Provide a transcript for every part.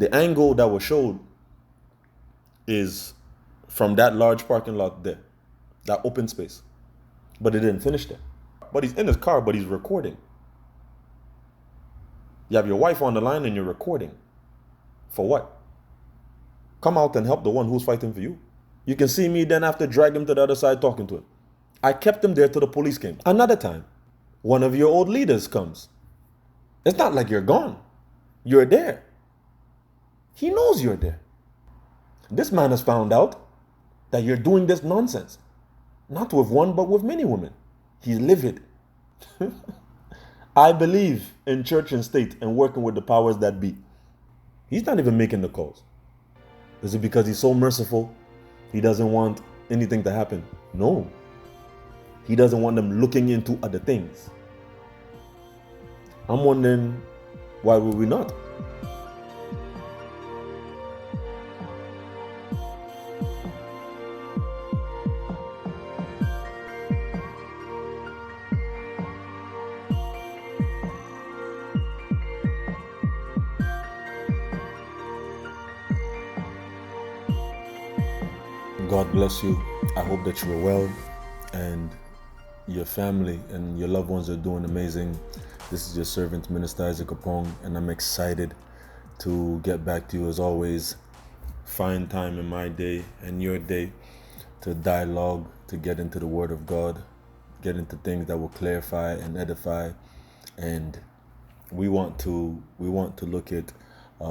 The angle that was showed is from that large parking lot there, that open space. But it didn't finish there. But he's in his car, but he's recording. You have your wife on the line and you're recording. For what? Come out and help the one who's fighting for you. You can see me then after drag him to the other side talking to him. I kept him there till the police came. Another time, one of your old leaders comes. It's not like you're gone. You're there. He knows you're there. This man has found out that you're doing this nonsense. Not with one, but with many women. He's livid. I believe in church and state and working with the powers that be. He's not even making the calls. Is it because he's so merciful? He doesn't want anything to happen? No. He doesn't want them looking into other things. I'm wondering, why would we not? God bless you. I hope that you are well and your family and your loved ones are doing amazing. This is your servant, Minister Isaac Apong, and I'm excited to get back to you as always. Find time in my day and your day to dialogue, to get into the Word of God, get into things that will clarify and edify. And we want to look at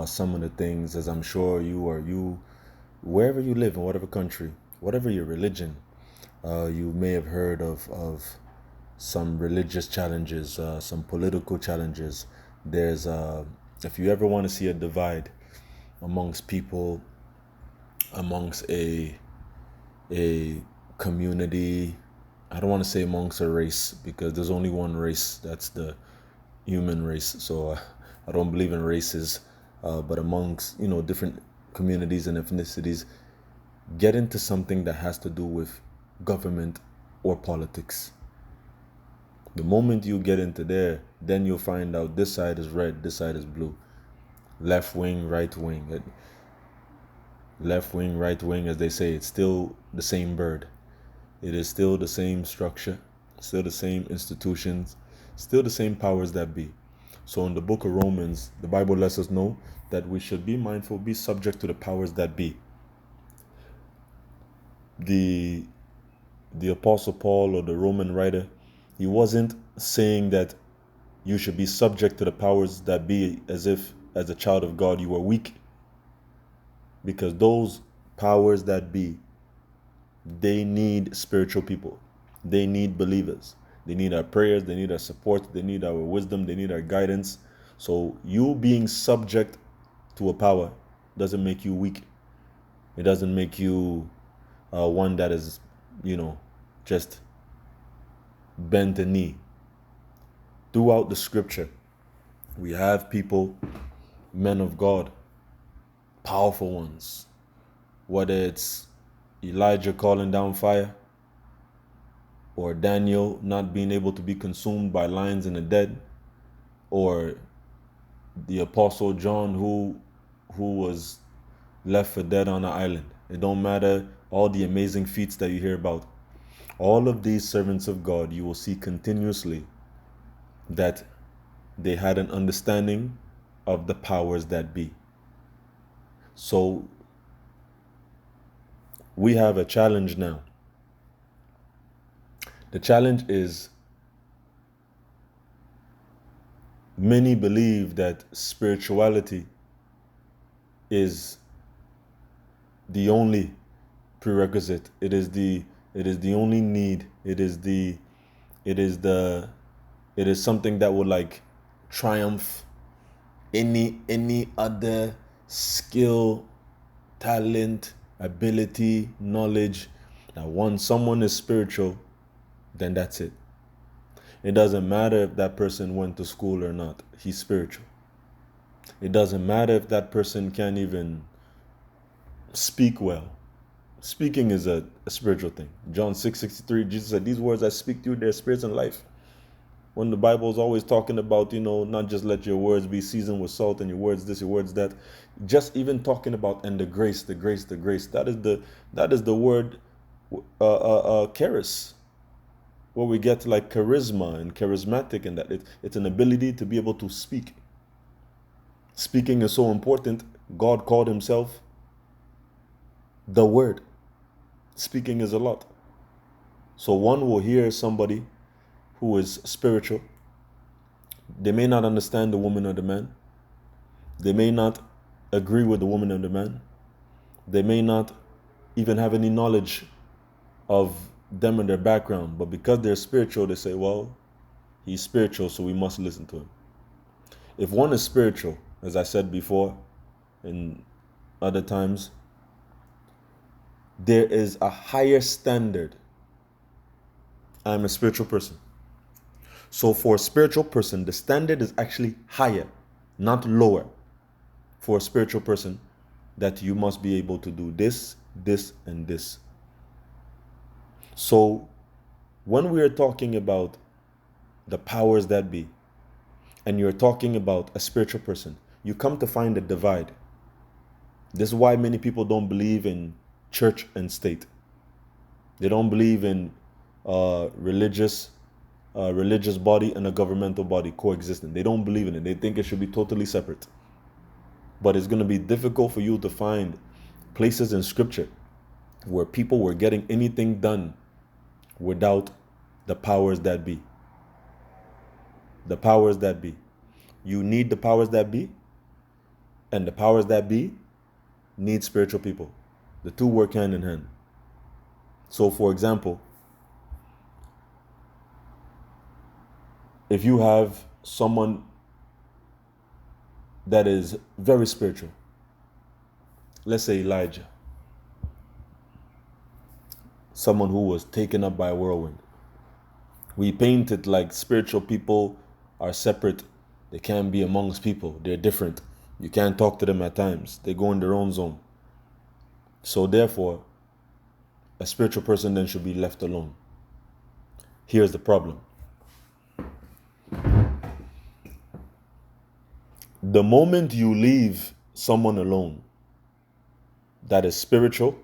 some of the things, as I'm sure you, wherever you live, in whatever country, whatever your religion, you may have heard of some religious challenges, some political challenges. There's, if you ever want to see a divide amongst people, amongst a community, I don't want to say amongst a race, because there's only one race, that's the human race. So I don't believe in races, but amongst, different communities and ethnicities, get into something that has to do with government or politics. The moment you get into there, then you'll find out this side is red, this side is blue. Left wing, right wing. Left wing, right wing, as they say, it's still the same bird. It is still the same structure, still the same institutions, still the same powers that be. So in the book of Romans, the Bible lets us know that we should be mindful, be subject to the powers that be. The Apostle Paul, or the Roman writer, he wasn't saying that you should be subject to the powers that be as if, as a child of God, you were weak. Because those powers that be, they need spiritual people. They need believers. They need our prayers. They need our support. They need our wisdom. They need our guidance. So you being subject to a power doesn't make you weak. It doesn't make you one that is, just bent a knee. Throughout the scripture, we have people, men of God, powerful ones, whether it's Elijah calling down fire, or Daniel not being able to be consumed by lions and the dead, or the Apostle John who was left for dead on an island. It don't matter all the amazing feats that you hear about. All of these servants of God, you will see continuously that they had an understanding of the powers that be. So we have a challenge now. The challenge is, many believe that spirituality is the only prerequisite. It is the only need. It is something that would like triumph any other skill, talent, ability, knowledge. That once someone is spiritual, then that's it. It doesn't matter if that person went to school or not. He's spiritual. It doesn't matter if that person can't even speak well. Speaking is a spiritual thing. John 6:63, Jesus said, "These words I speak to you, they're spirits and life." When the Bible is always talking about, not just let your words be seasoned with salt and your words this, your words that, just even talking about, and the grace, the grace, the grace. That is the word, charis, where we get like charisma and charismatic, and that it's an ability to be able to speak. Speaking is so important. God called himself the word. Speaking is a lot. So one will hear somebody who is spiritual. They may not understand the woman or the man. They may not agree with the woman or the man. They may not even have any knowledge of them and their background. But because they're spiritual, they say, well, he's spiritual, so we must listen to him. If one is spiritual, as I said before, in other times, there is a higher standard. I'm a spiritual person. So for a spiritual person, the standard is actually higher, not lower. For a spiritual person, that you must be able to do this, this, and this. So when we are talking about the powers that be, and you're talking about a spiritual person, you come to find a divide. This is why many people don't believe in church and state. They don't believe in religious body and a governmental body coexisting. They don't believe in it. They think it should be totally separate. But it's going to be difficult for you to find places in scripture where people were getting anything done without the powers that be. The powers that be. You need the powers that be, and the powers that be need spiritual people. The two work hand in hand. So for example, if you have someone that is very spiritual, let's say Elijah, someone who was taken up by a whirlwind. We paint it like spiritual people are separate. They can't be amongst people. They're different. You can't talk to them at times. They go in their own zone. So therefore, a spiritual person then should be left alone. Here's the problem. The moment you leave someone alone that is spiritual,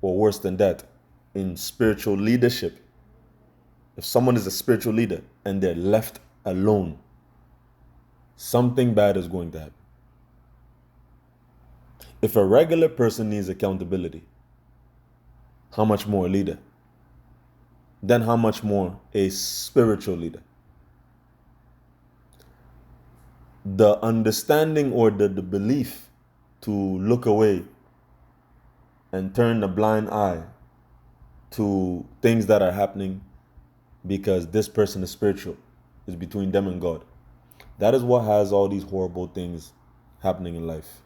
or worse than that, in spiritual leadership, if someone is a spiritual leader and they're left alone, something bad is going to happen. If a regular person needs accountability, how much more a leader? Then how much more a spiritual leader? The understanding or the belief to look away and turn a blind eye to things that are happening because this person is spiritual is between them and God. That is what has all these horrible things happening in life.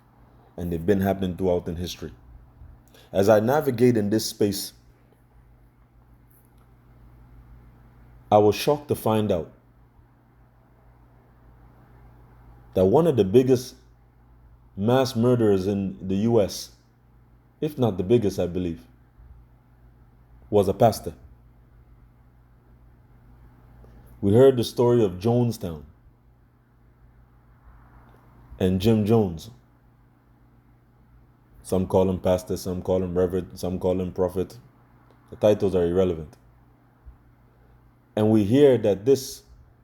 And they've been happening throughout in history. As I navigate in this space, I was shocked to find out that one of the biggest mass murderers in the US, if not the biggest, I believe, was a pastor. We heard the story of Jonestown and Jim Jones. Some call him pastor, some call him reverend, some call him prophet. The titles are irrelevant. And we hear that this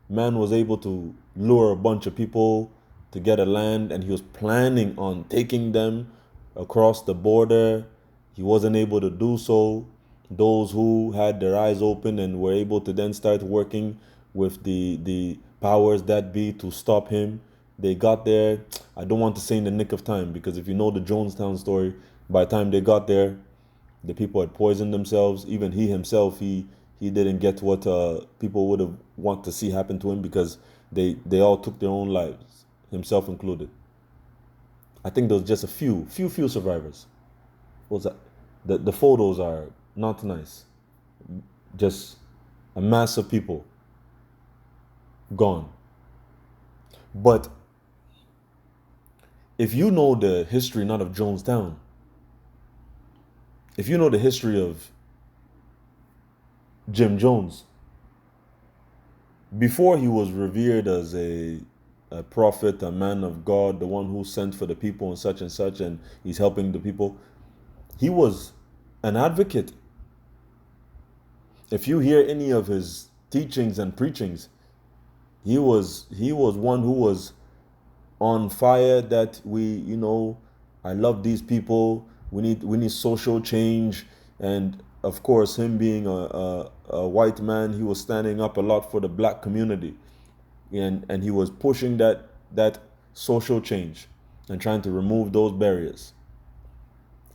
man was able to lure a bunch of people to get a land, and he was planning on taking them across the border. He wasn't able to do so. Those who had their eyes open and were able to then start working with the powers that be to stop him, they got there. I don't want to say in the nick of time, because if you know the Jonestown story, by the time they got there, the people had poisoned themselves. Even he himself, he didn't get what people would have want to see happen to him, because they all took their own lives, himself included. I think there was just a few survivors. What was that? The photos are not nice. Just a mass of people gone. But if you know the history not of Jonestown, if you know the history of Jim Jones, before he was revered as a prophet, a man of God, the one who sent for the people and such, and he's helping the people, he was an advocate. If you hear any of his teachings and preachings, he was one who was on fire, that I love these people. We need social change. And of course, him being a white man, he was standing up a lot for the black community, and he was pushing that social change and trying to remove those barriers,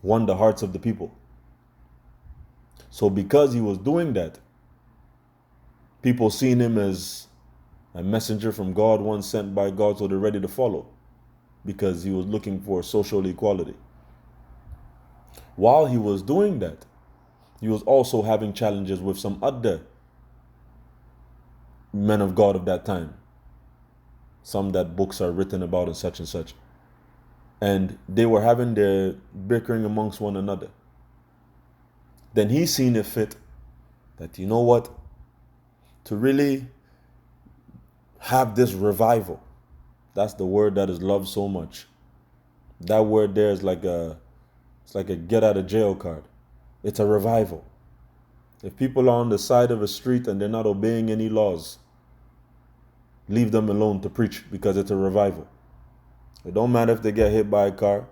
won the hearts of the people. So because he was doing that, people seen him as a messenger from God, one sent by God, so they're ready to follow, because he was looking for social equality. While he was doing that, he was also having challenges with some other men of God of that time, some that books are written about and such and such. And they were having their bickering amongst one another. Then he seen it fit that, you know what, to really have this revival, that's the word that is loved so much. That word there is it's like a get out of jail card. It's a revival. If people are on the side of a street and they're not obeying any laws, leave them alone to preach, because it's a revival. It don't matter if they get hit by a car.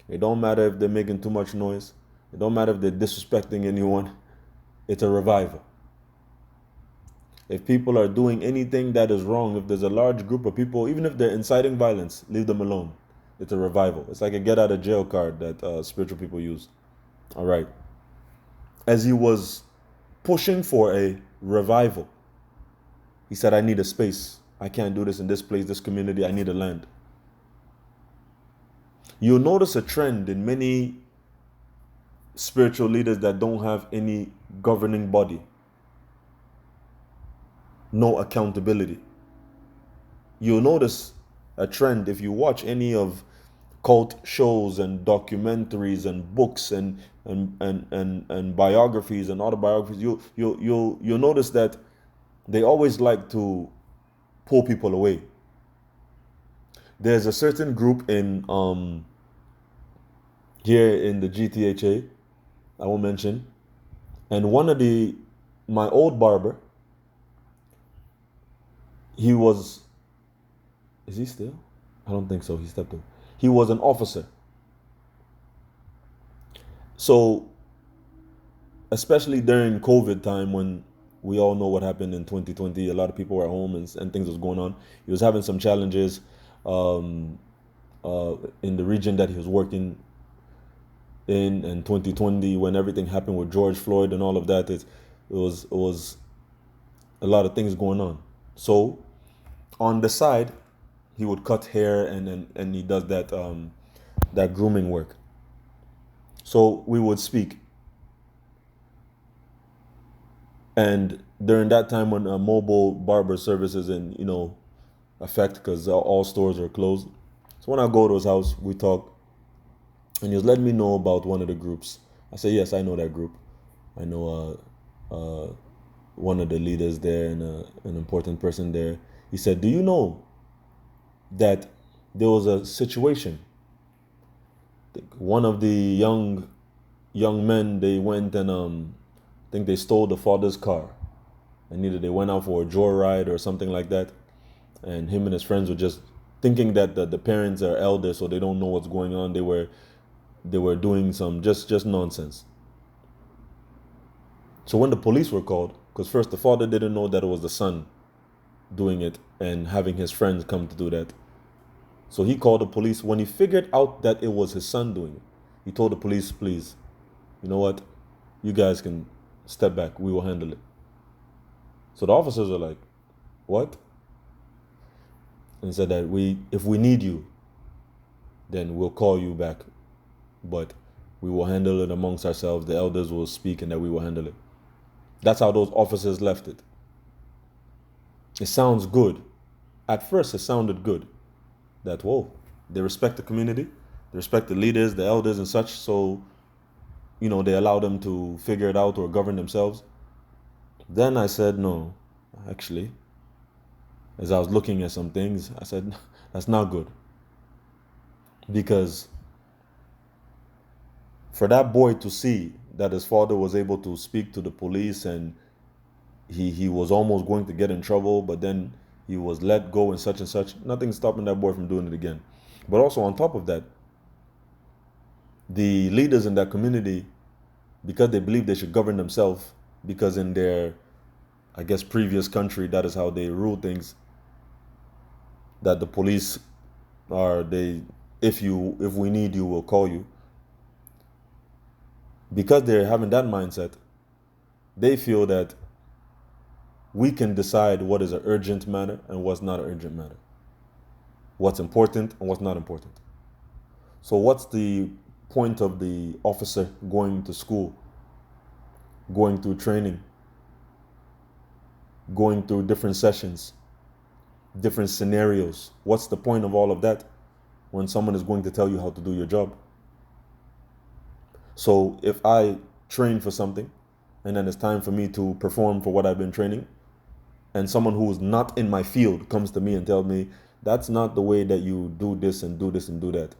It don't matter if they're making too much noise. It don't matter if they're disrespecting anyone. It's a revival. If people are doing anything that is wrong, if there's a large group of people, even if they're inciting violence, leave them alone. It's a revival. It's like a get out of jail card that spiritual people use. All right. As he was pushing for a revival, he said, I need a space. I can't do this in this place, this community. I need a land. You'll notice a trend in many spiritual leaders that don't have any governing body, no accountability. You'll notice a trend if you watch any of cult shows and documentaries and books and biographies and autobiographies. You'll notice that they always like to pull people away. There's a certain group in here in the GTHA, I won't mention, and my old barber, he was, is he still? I don't think so. He stepped away. He was an officer. So, especially during COVID time, when we all know what happened in 2020, a lot of people were at home and things was going on. He was having some challenges in the region that he was working in 2020, when everything happened with George Floyd and all of that. It was a lot of things going on. So on the side, he would cut hair and he does that grooming work. So we would speak. And during that time when mobile barber services in effect, because all stores are closed. So when I go to his house, we talk, and he was letting me know about one of the groups. I said, yes, I know that group. I know one of the leaders there and an important person there. He said, do you know that there was a situation? One of the young men, they went and I think they stole the father's car, and either they went out for a joyride or something like that, and him and his friends were just thinking that the parents are elders, so they don't know what's going on. They were doing some just nonsense. So when the police were called, because first the father didn't know that it was the son doing it and having his friends come to do that. So he called the police. When he figured out that it was his son doing it, he told the police, please, you know what? You guys can step back. We will handle it. So the officers are like, what? And said that if we need you, then we'll call you back. But we will handle it amongst ourselves. The elders will speak and that we will handle it. That's how those officers left it. It sounds good. At first, it sounded good. That, whoa, they respect the community. They respect the leaders, the elders and such. So, they allow them to figure it out or govern themselves. Then I said, no, actually, As I was looking at some things, I said, that's not good. Because for that boy to see that his father was able to speak to the police, and he was almost going to get in trouble, but then he was let go and such, nothing stopping that boy from doing it again. But also on top of that, the leaders in that community, because they believe they should govern themselves, because in their, I guess, previous country, that is how they rule things, that the police are, they, if we need you, we'll call you. Because they're having that mindset, they feel that we can decide what is an urgent matter and what's not an urgent matter, what's important and what's not important. So what's the point of the officer going to school, going through training, going through different sessions, different scenarios? What's the point of all of that when someone is going to tell you how to do your job? So if I train for something and then it's time for me to perform for what I've been training, and someone who is not in my field comes to me and tells me that's not the way that you do this and do this and do that,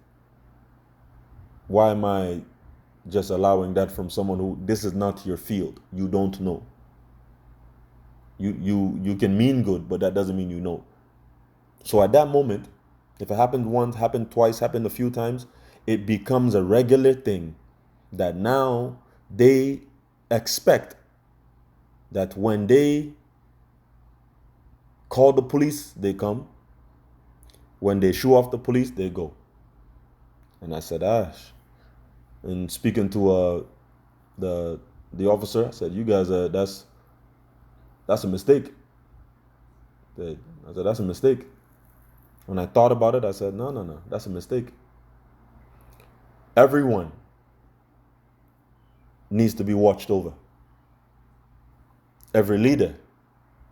why am I just allowing that from someone who, this is not your field, you don't know? You can mean good, but that doesn't mean you know. So at that moment, if it happened once, happened twice, happened a few times, it becomes a regular thing that now they expect that when they call the police, they come. When they shoo off the police, they go. And I said, Ash. And speaking to the officer, I said, you guys, that's a mistake. I said, that's a mistake. When I thought about it, I said, no, that's a mistake. Everyone needs to be watched over. Every leader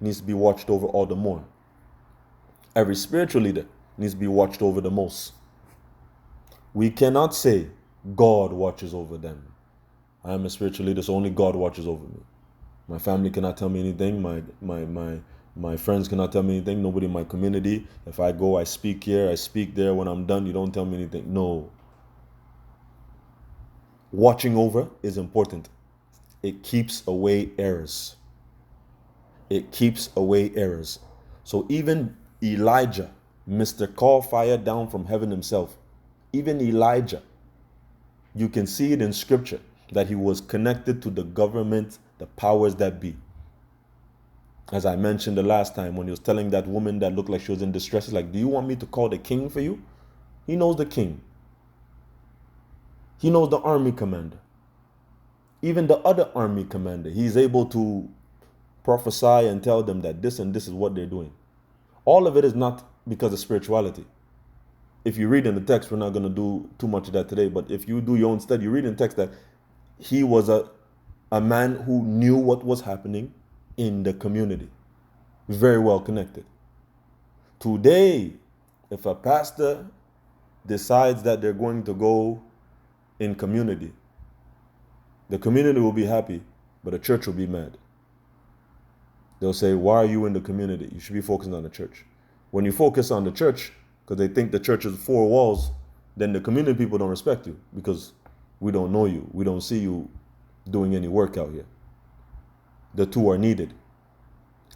needs to be watched over all the more. Every spiritual leader needs to be watched over the most. We cannot say God watches over them. I am a spiritual leader, so only God watches over me. My family cannot tell me anything. My friends cannot tell me anything. Nobody in my community. If I go, I speak here, I speak there. When I'm done, you don't tell me anything. No. Watching over is important. It keeps away errors. It keeps away errors. So even Elijah, Mr. Call fire down from heaven himself, even Elijah, you can see it in scripture that he was connected to the government, the powers that be. As I mentioned the last time when he was telling that woman that looked like she was in distress, he's like, do you want me to call the king for you? He knows the king. He knows the army commander. Even the other army commander, he's able to prophesy and tell them that this and this is what they're doing. All of it is not because of spirituality. If you read in the text, we're not going to do too much of that today, but if you do your own study, you read in the text that he was a man who knew what was happening in the community. Very well connected. Today, if a pastor decides that they're going to go in community, the community will be happy, but the church will be mad. They'll say, why are you in the community? You should be focusing on the church. When you focus on the church, because they think the church is 4 walls, then the community people don't respect you because we don't know you. We don't see you doing any work out here. The two are needed.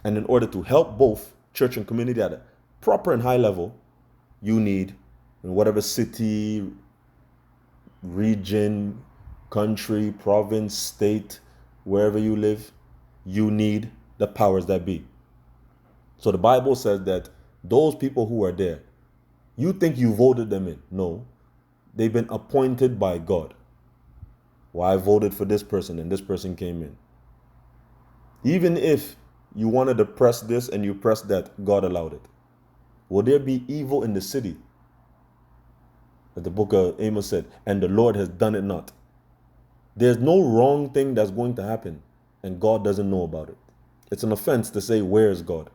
And in order to help both church and community at a proper and high level, you need, in whatever city, region, country, province, state, wherever you live, you need the powers that be. So the Bible says that those people who are there, you think you voted them in. No, they've been appointed by God. Well, I voted for this person and this person came in. Even if you wanted to press this and you pressed that, God allowed it. Will there be evil in the city? As the book of Amos said, and the Lord has done it not. There's no wrong thing that's going to happen and God doesn't know about it. It's an offense to say, where is God?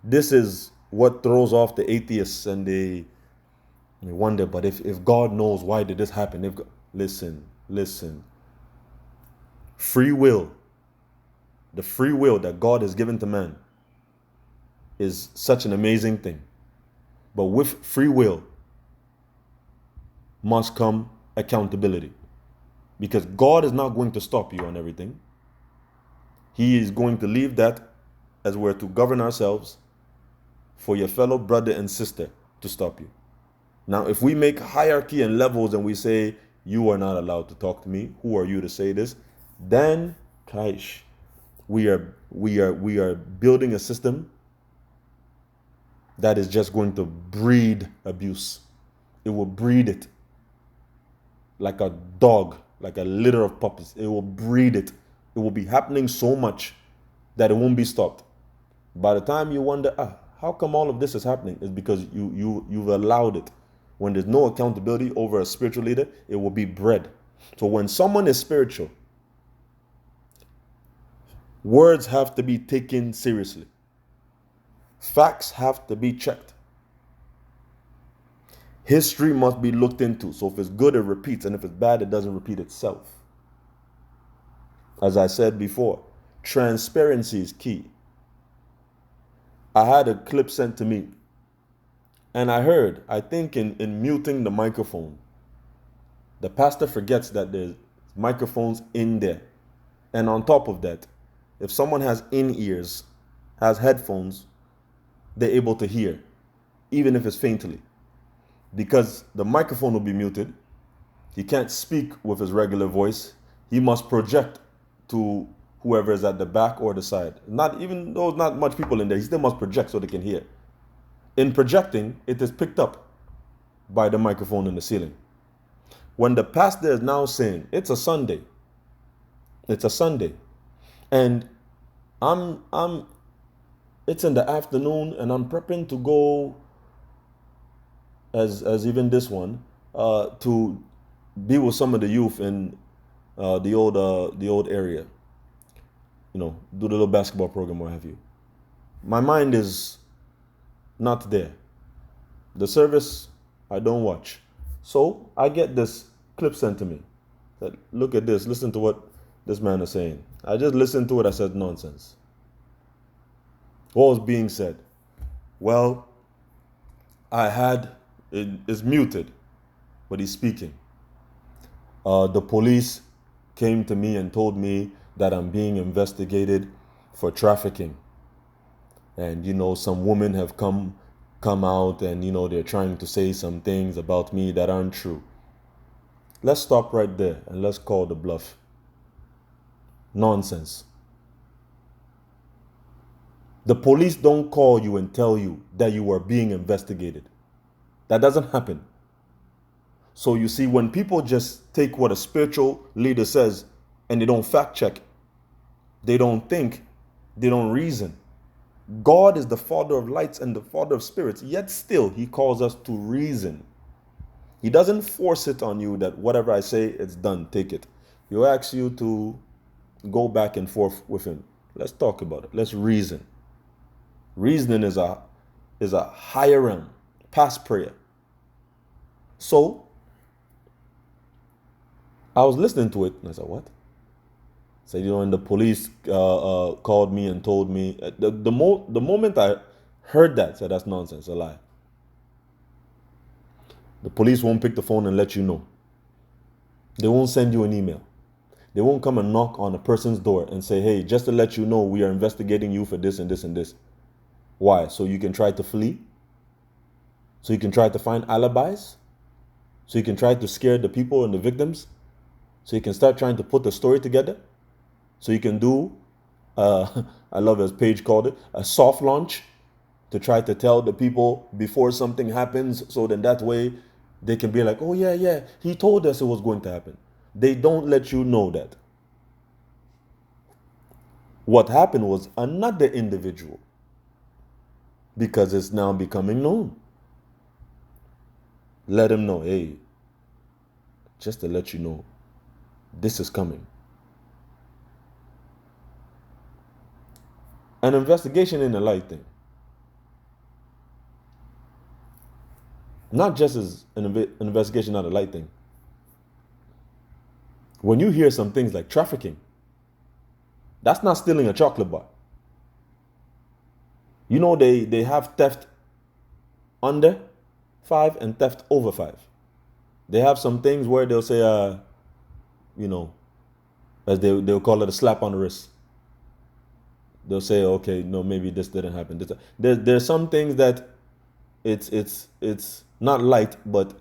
This is what throws off the atheists, and they wonder, but if God knows, why did this happen? Listen. Free will, the free will that God has given to man, is such an amazing thing. But with free will must come accountability. Because God is not going to stop you on everything. He is going to leave that as we're to govern ourselves for your fellow brother and sister to stop you. Now, if we make hierarchy and levels and we say, you are not allowed to talk to me, who are you to say this? Then, we are building a system that is just going to breed abuse. It will breed it like a dog, like a litter of puppies. It will breed it. It will be happening so much that it won't be stopped. By the time you wonder, how come all of this is happening? It's because you've allowed it. When there's no accountability over a spiritual leader, it will be bred. So when someone is spiritual, words have to be taken seriously. Facts have to be checked. History must be looked into. So if it's good, it repeats. And if it's bad, it doesn't repeat itself. As I said before, transparency is key. I had a clip sent to me. And I think in muting the microphone, the pastor forgets that there's microphones in there. And on top of that, if someone has in-ears, has headphones, they're able to hear, even if it's faintly. Because the microphone will be muted. He can't speak with his regular voice. He must project to whoever is at the back or the side. Not even though not much people in there, he still must project so they can hear. In projecting, it is picked up by the microphone in the ceiling. When the pastor is now saying, it's a Sunday, and it's in the afternoon, and I'm prepping to go, as even this one, to be with some of the youth in the old area, do the little basketball program, what have you. My mind is not there. The service, I don't watch. So I get this clip sent to me. That, look at this, listen to what this man is saying. I just listened to it, I said nonsense. What was being said? Well, it's muted, but he's speaking. The police came to me and told me that I'm being investigated for trafficking. And, some women have come out and, they're trying to say some things about me that aren't true. Let's stop right there and let's call the bluff. Nonsense. The police don't call you and tell you that you are being investigated. That doesn't happen. So you see, when people just take what a spiritual leader says and they don't fact check, they don't think, they don't reason. God is the Father of lights and the Father of spirits, yet still he calls us to reason. He doesn't force it on you that whatever I say, it's done, take it. He'll ask you to go back and forth with him. Let's talk about it. Let's reason. Reasoning is a higher realm, past prayer. So I was listening to it and I said, what? So, and the police called me and told me, the moment I heard that, I said, that's nonsense, a lie. The police won't pick the phone and let you know. They won't send you an email. They won't come and knock on a person's door and say, hey, just to let you know, we are investigating you for this and this and this. Why? So you can try to flee? So you can try to find alibis? So you can try to scare the people and the victims? So you can start trying to put the story together? So you can do, I love as Paige called it, a soft launch to try to tell the people before something happens, so then that way they can be like, oh yeah, he told us it was going to happen. They don't let you know that. What happened was another individual, because it's now becoming known. Let him know, hey, just to let you know, this is coming. An investigation in a light thing. Not just as an investigation, not a light thing. When you hear some things like trafficking, that's not stealing a chocolate bar. You know, they have theft under 5 and theft over 5. They have some things where they'll say, you know, as they'll call it a slap on the wrist. They'll say, okay, no, maybe this didn't happen. There's some things that it's not light, but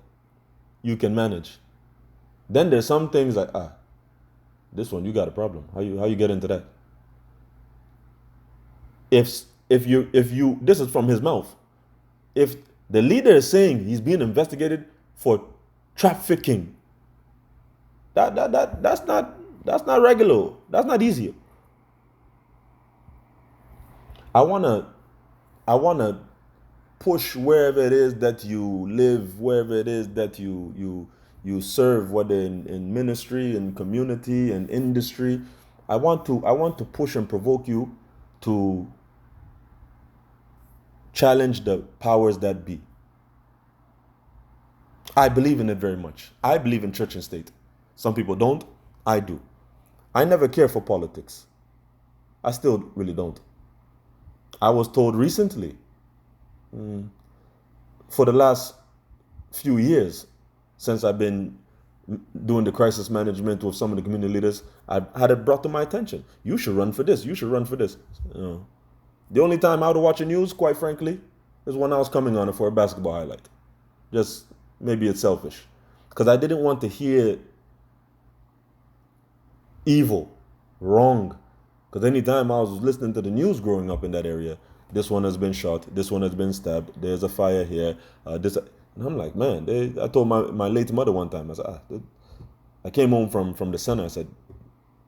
you can manage. Then there's some things like, this one you got a problem. How you get into that? If you this is from his mouth. If the leader is saying he's being investigated for trafficking, that's not regular. That's not easy. I wanna push wherever it is that you live, wherever it is that you serve, whether in ministry, in community, in industry. I want to push and provoke you to challenge the powers that be. I believe in it very much. I believe in church and state. Some people don't. I do. I never care for politics. I still really don't. I was told recently, for the last few years, since I've been doing the crisis management with some of the community leaders, I've had it brought to my attention. You should run for this. You should run for this. The only time I would watch the news, quite frankly, is when I was coming on it for a basketball highlight. Just maybe it's selfish. Because I didn't want to hear evil, wrong. Because anytime I was listening to the news growing up in that area, this one has been shot, this one has been stabbed, there's a fire here, and I'm like, man, I told my late mother one time, I said, I came home from the center, I said,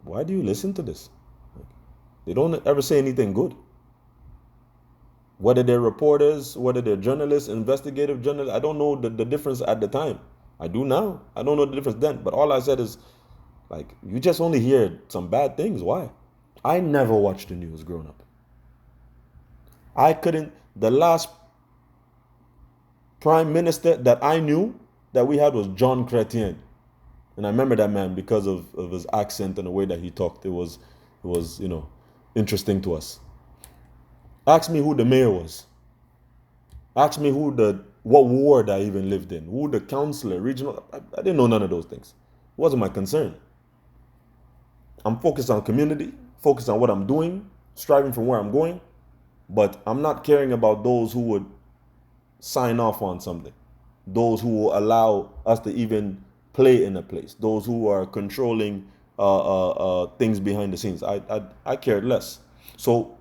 why do you listen to this? They don't ever say anything good. Whether they're reporters, whether they're journalists, investigative journalists, I don't know the difference at the time. I do now. I don't know the difference then. But all I said is, like, you just only hear some bad things. Why? I never watched the news growing up. The last prime minister that I knew that we had was John Chrétien. And I remember that man because of his accent and the way that he talked. It was interesting to us. Ask me who the mayor was. Ask me what ward I even lived in, who the councillor, regional. I didn't know none of those things. It wasn't my concern. I'm focused on community, focused on what I'm doing, striving for where I'm going, but I'm not caring about those who would sign off on something, those who will allow us to even play in a place, those who are controlling things behind the scenes. I cared less. So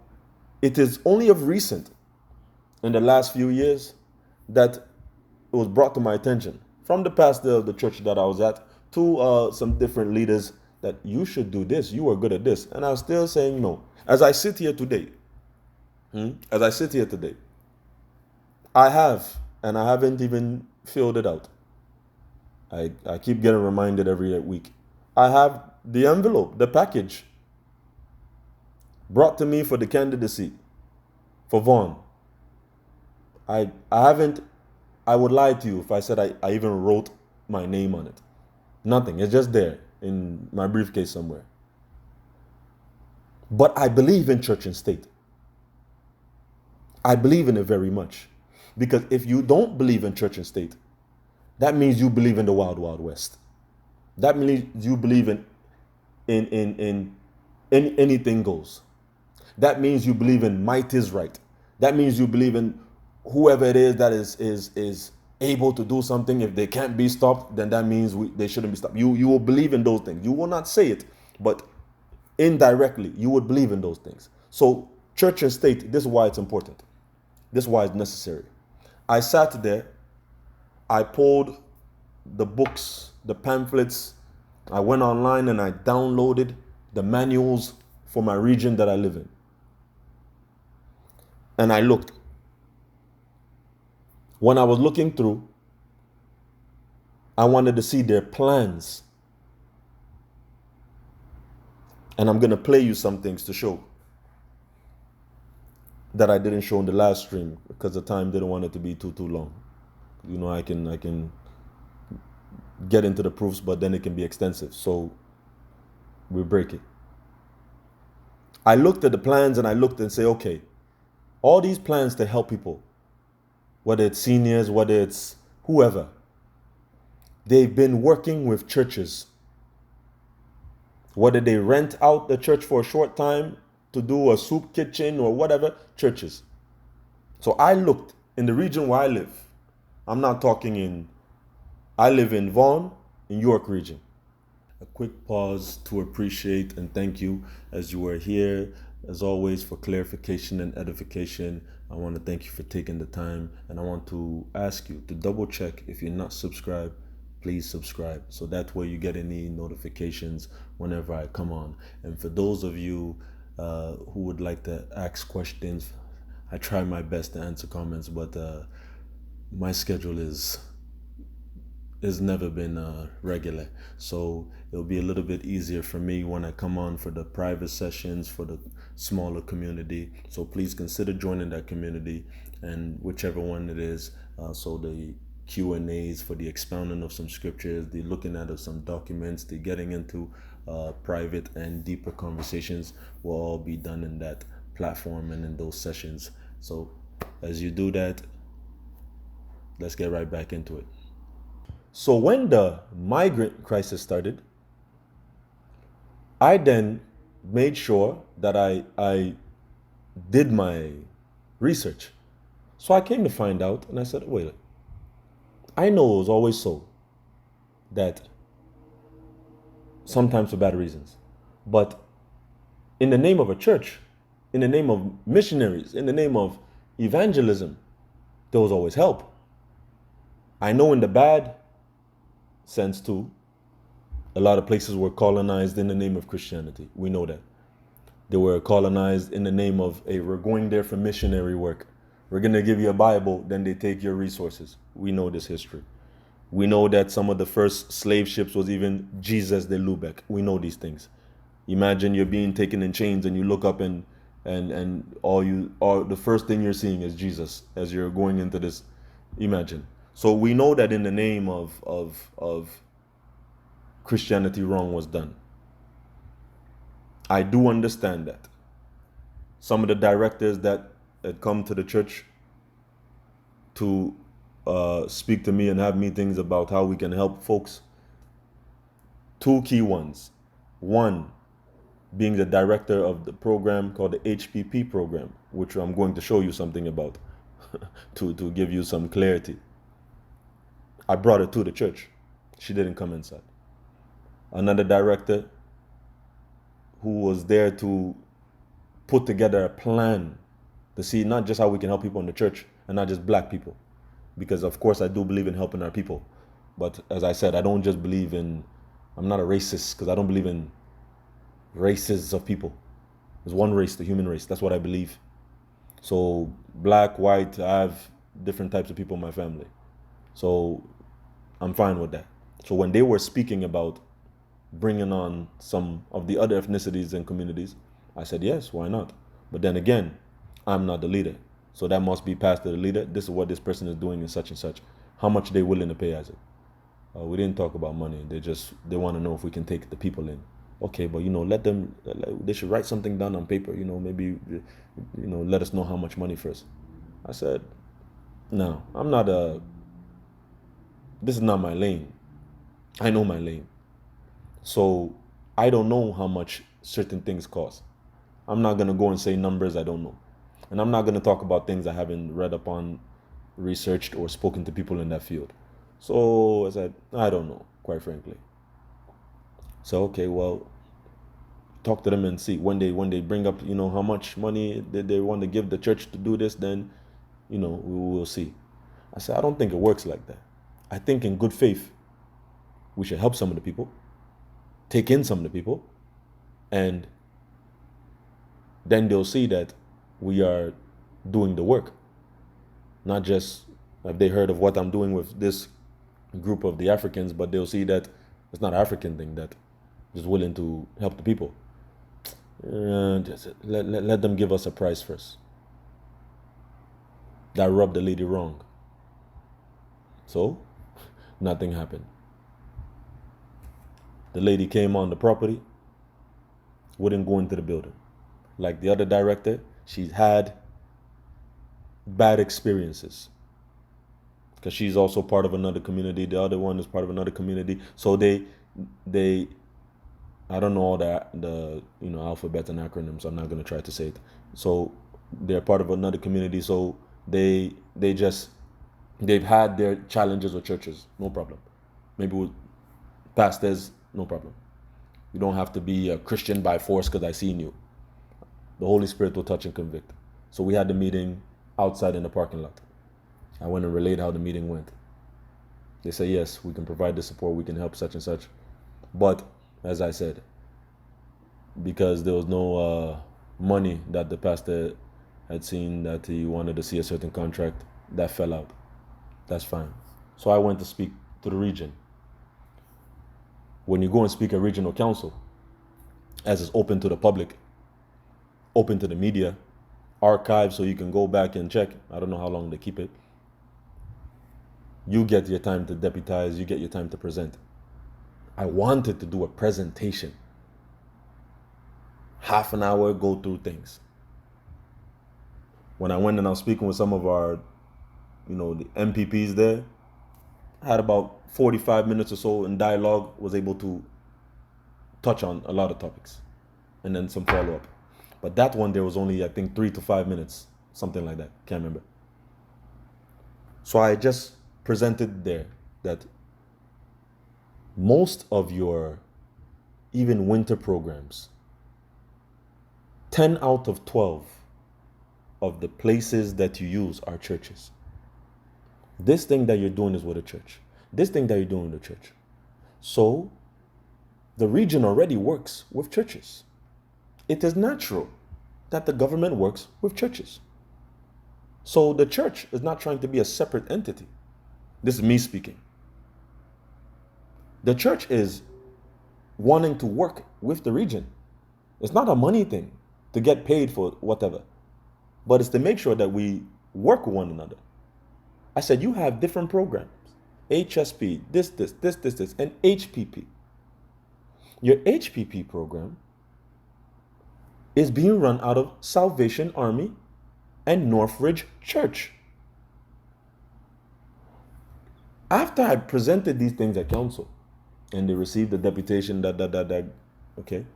it is only of recent, in the last few years, that it was brought to my attention from the pastor of the church that I was at to some different leaders that you should do this, you are good at this. And I was still saying no. As I sit here today, I have, and I haven't even filled it out. I keep getting reminded every week. I have the envelope, the package brought to me for the candidacy for Vaughan. I would lie to you if I said I even wrote my name on it. Nothing. It's just there in my briefcase somewhere. But I believe in church and state. I believe in it very much. Because if you don't believe in church and state, that means you believe in the wild, wild west. That means you believe in anything goes. That means you believe in might is right. That means you believe in whoever it is that is able to do something. If they can't be stopped, then that means they shouldn't be stopped. You will believe in those things. You will not say it, but indirectly, you would believe in those things. So church and state, this is why it's important. This is why it's necessary. I sat there, I pulled the books, the pamphlets, I went online and I downloaded the manuals for my region that I live in. And I looked. When I was looking through, I wanted to see their plans. And I'm going to play you some things to show that I didn't show in the last stream because the time didn't want it to be too long. You know, I can get into the proofs, but then it can be extensive. So we break it. I looked at the plans and I looked and say, okay, All these plans to help people, whether it's seniors, whether it's whoever, they've been working with churches. Whether they rent out the church for a short time to do a soup kitchen or whatever, churches. So I looked in the region where I live. I live in Vaughan, in York region. A quick pause to appreciate and thank you as you are here, as always, for clarification and edification. I want to thank you for taking the time, and I want to ask you to double check if you're not subscribed. Please subscribe so that way you get any notifications whenever I come on. And for those of you who would like to ask questions, I try my best to answer comments, but my schedule is never been regular, so it'll be a little bit easier for me when I come on for the private sessions for the smaller community. So please consider joining that community, and whichever one it is. So the Q&As for the expounding of some scriptures, the looking at of some documents, the getting into private and deeper conversations will all be done in that platform and in those sessions. So as you do that, let's get right back into it. So when the migrant crisis started, I then made sure that I did my research. So I came to find out, and I said, wait, I know it was always so that sometimes for bad reasons, but in the name of a church, in the name of missionaries, in the name of evangelism, there was always help. I know in the bad sense too, a lot of places were colonized in the name of Christianity. We know that. They were colonized in the name of, hey, we're going there for missionary work. We're going to give you a Bible, then they take your resources. We know this history. We know that some of the first slave ships was even Jesus de Lubeck. We know these things. Imagine you're being taken in chains and you look up and all the first thing you're seeing is Jesus as you're going into this. Imagine. So we know that in the name of Christianity, wrong was done. I do understand that. Some of the directors that had come to the church to speak to me and have meetings about how we can help folks. Two key ones. One, being the director of the program called the HPP program, which I'm going to show you something about to give you some clarity. I brought her to the church. She didn't come inside. Another director who was there to put together a plan to see not just how we can help people in the church and not just black people. Because of course I do believe in helping our people. But as I said, I'm not a racist because I don't believe in races of people. There's one race, the human race. That's what I believe. So black, white, I have different types of people in my family. So I'm fine with that. So when they were speaking about bringing on some of the other ethnicities and communities, I said, yes, why not? But then again, I'm not the leader. So that must be passed to the leader. This is what this person is doing and such. How much they willing to pay as it. We didn't talk about money. They want to know if we can take the people in. Okay, but they should write something down on paper, maybe, let us know how much money first. I said, no, this is not my lane. I know my lane. So I don't know how much certain things cost. I'm not going to go and say numbers I don't know. And I'm not going to talk about things I haven't read upon, researched, or spoken to people in that field. So I said, I don't know, quite frankly. So, okay, well, talk to them and see. When they bring up, how much money they want to give the church to do this, then, we will see. I said, I don't think it works like that. I think in good faith, we should help some of the people, take in some of the people, and then they'll see that we are doing the work. Not just have they heard of what I'm doing with this group of the Africans, but they'll see that it's not an African thing, that is willing to help the people. Just let them give us a price first. That rubbed the lady wrong. So, nothing happened. The lady came on the property, wouldn't go into the building. Like the other director, she had bad experiences. Because she's also part of another community. The other one is part of another community. So they, I don't know all the alphabet and acronyms. I'm not gonna try to say it. So they're part of another community. So they just they've had their challenges with churches. No problem. Maybe with pastors. No problem. You don't have to be a Christian by force because I seen you. The Holy Spirit will touch and convict. So we had the meeting outside in the parking lot. I went and relayed how the meeting went. They say, yes, we can provide the support, we can help such and such. But, as I said, because there was no money that the pastor had seen that he wanted to see a certain contract, that fell out. That's fine. So I went to speak to the region. When you go and speak at regional council, as it's open to the public, open to the media, archived so you can go back and check. I don't know how long they keep it. You get your time to deputize, you get your time to present. I wanted to do a presentation. Half an hour, go through things. When I went and I was speaking with some of our, the MPPs there, I had about 45 minutes or so in dialogue, was able to touch on a lot of topics. And then some follow-up. But that one, there was only, I think, 3 to 5 minutes, something like that. Can't remember. So I just presented there that most of your even winter programs, 10 out of 12 of the places that you use are churches. This thing that you're doing is with a church. This thing that you're doing with a church. So the region already works with churches. It is natural that the government works with churches. So the church is not trying to be a separate entity. This is me speaking. The church is wanting to work with the region. It's not a money thing to get paid for whatever, but it's to make sure that we work with one another. I said, you have different programs, HSP, this, and HPP. Your HPP program is being run out of Salvation Army and Northridge Church. After I presented these things at council and they received the deputation, okay.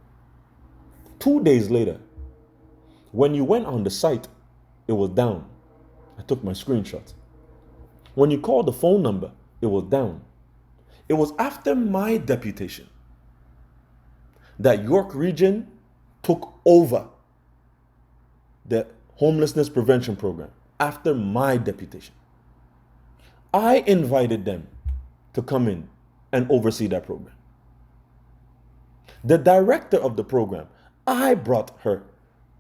2 days later, when you went on the site, it was down. I took my screenshots. When you called the phone number, it was down. It was after my deputation that York Region took over the homelessness prevention program. After my deputation, I invited them to come in and oversee that program. The director of the program, I brought her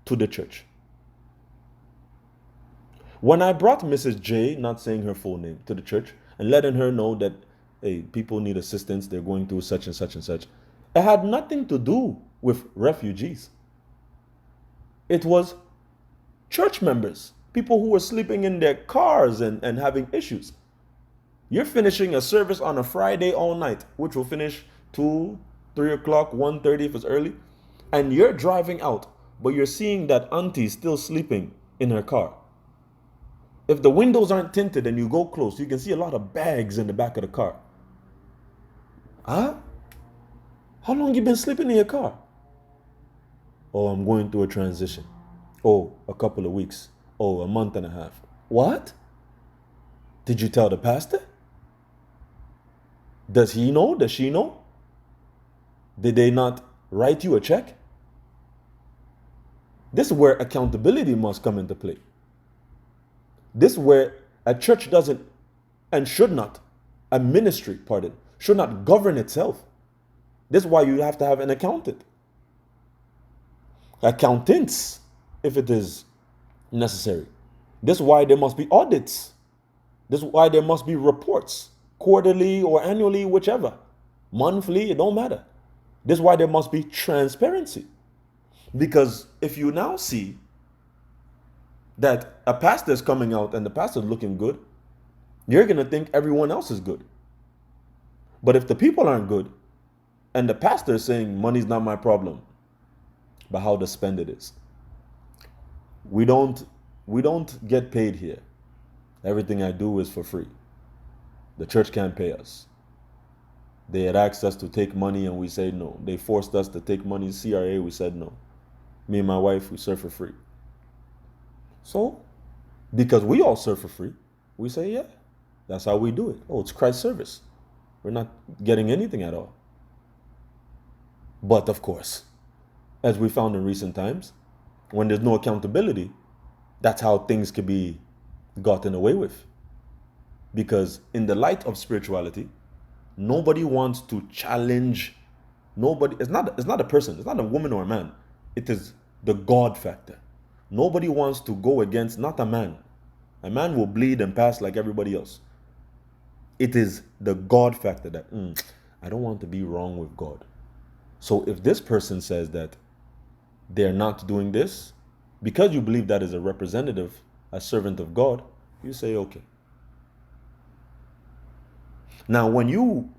to the church. When I brought Mrs. J, not saying her full name, to the church and letting her know that, hey, people need assistance, they're going through such and such and such, it had nothing to do with refugees. It was church members, people who were sleeping in their cars and having issues. You're finishing a service on a Friday all night, which will finish 2, 3 o'clock, 1:30 if it's early, and you're driving out, but you're seeing that auntie still sleeping in her car. If the windows aren't tinted and you go close, you can see a lot of bags in the back of the car. Huh? How long you been sleeping in your car? Oh, I'm going through a transition. Oh, a couple of weeks. Oh, a month and a half. What? Did you tell the pastor? Does he know? Does she know? Did they not write you a check? This is where accountability must come into play. This is where a church doesn't and should not, a ministry, should not govern itself. This is why you have to have an accountant. Accountants, if it is necessary. This is why there must be audits. This is why there must be reports, quarterly or annually, whichever. Monthly, it don't matter. This is why there must be transparency. Because if you now see that a pastor is coming out and the pastor is looking good, you're going to think everyone else is good. But if the people aren't good and the pastor is saying money's not my problem, but how to spend it is. We don't we don't get paid here. Everything I do is for free. The church can't pay us. They had asked us to take money and we said no. They forced us to take money, CRA, we said no. Me and my wife, we serve for free. So, because we all serve for free, we say, yeah, that's how we do it. Oh, it's Christ's service. We're not getting anything at all. But of course, as we found in recent times, when there's no accountability, that's how things can be gotten away with. Because in the light of spirituality, nobody wants to challenge nobody. It's not a person, it's not a woman or a man. It is the God factor. Nobody wants to go against, not a man. A man will bleed and pass like everybody else. It is the God factor that I don't want to be wrong with God. So if this person says that they're not doing this, because you believe that is a representative, a servant of God, you say, okay. Now, when you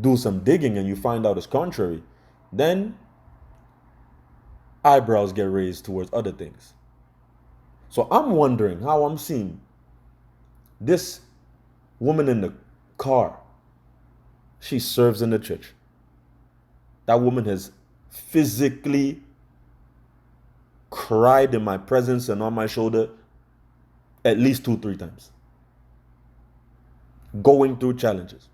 do some digging and you find out it's contrary, then eyebrows get raised towards other things. So I'm wondering how I'm seeing this woman in the car. She serves in the church. That woman has physically cried in my presence and on my shoulder at least 2-3 times. Going through challenges.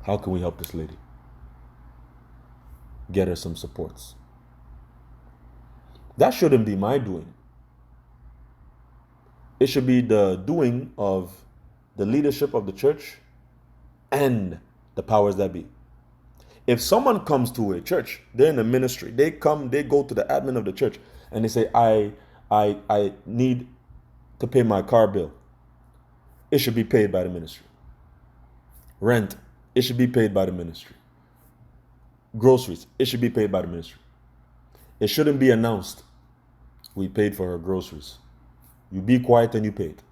How can we help this lady? Get her some supports. That shouldn't be my doing. It should be the doing of the leadership of the church and the powers that be. If someone comes to a church, they're in a ministry, they go to the admin of the church and they say, I need to pay my car bill. It should be paid by the ministry. Rent, it should be paid by the ministry. Groceries, it should be paid by the ministry. It shouldn't be announced, we paid for her groceries. You be quiet and you paid.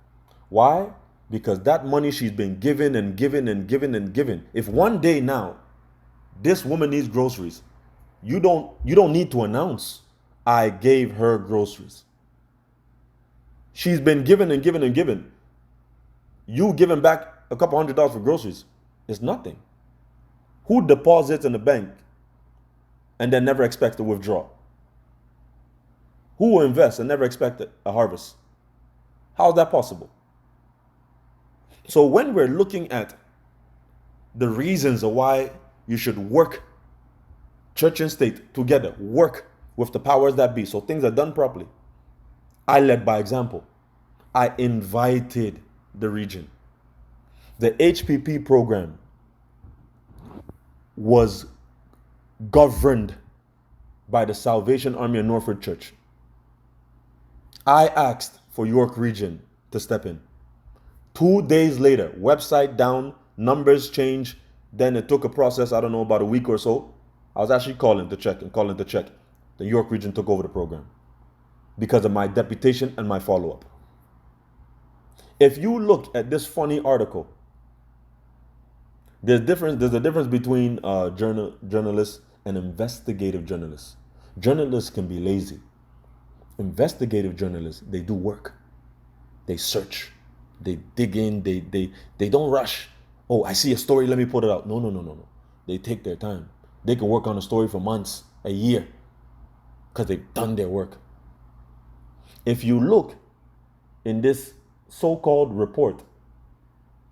Why? Because that money she's been given and given and given and given. If one day now, this woman needs groceries, you don't need to announce, I gave her groceries. She's been given and given and given. You giving back a couple $100 for groceries is nothing. Who deposits in the bank and then never expects to withdraw? Who will invest and never expect a harvest? How is that possible? So when we're looking at the reasons of why you should work church and state together, work with the powers that be so things are done properly, I led by example. I invited the region. The HPP program was governed by the Salvation Army of Norfolk Church. I asked for York Region to step in. 2 days later, website down, numbers changed. Then it took a process, I don't know, about a week or so. I was actually calling to check. The York Region took over the program because of my deputation and my follow-up. If you look at this funny article, there's a difference between journalists and investigative journalists. Journalists can be lazy. Investigative journalists, they do work. They search. They dig in. They don't rush. Oh, I see a story, let me put it out. No. They take their time. They can work on a story for months, a year, because they've done their work. If you look in this so-called report,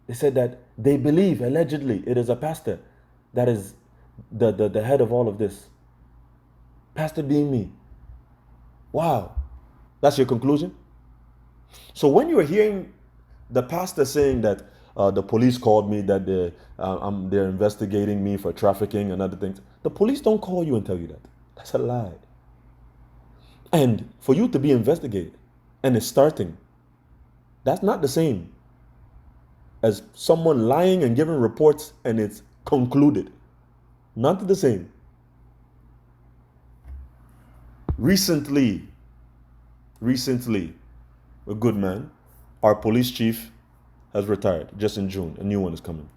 they said that they believe, allegedly, it is a pastor that is the head of all of this. Pastor being me. Wow. That's your conclusion? So when you're hearing the pastor saying that the police called me, that they're investigating me for trafficking and other things, the police don't call you and tell you that. That's a lie. And for you to be investigated and it's starting, that's not the same as someone lying and giving reports and it's concluded. Not the same. Recently, a good man, our police chief has retired just in June. A new one is coming.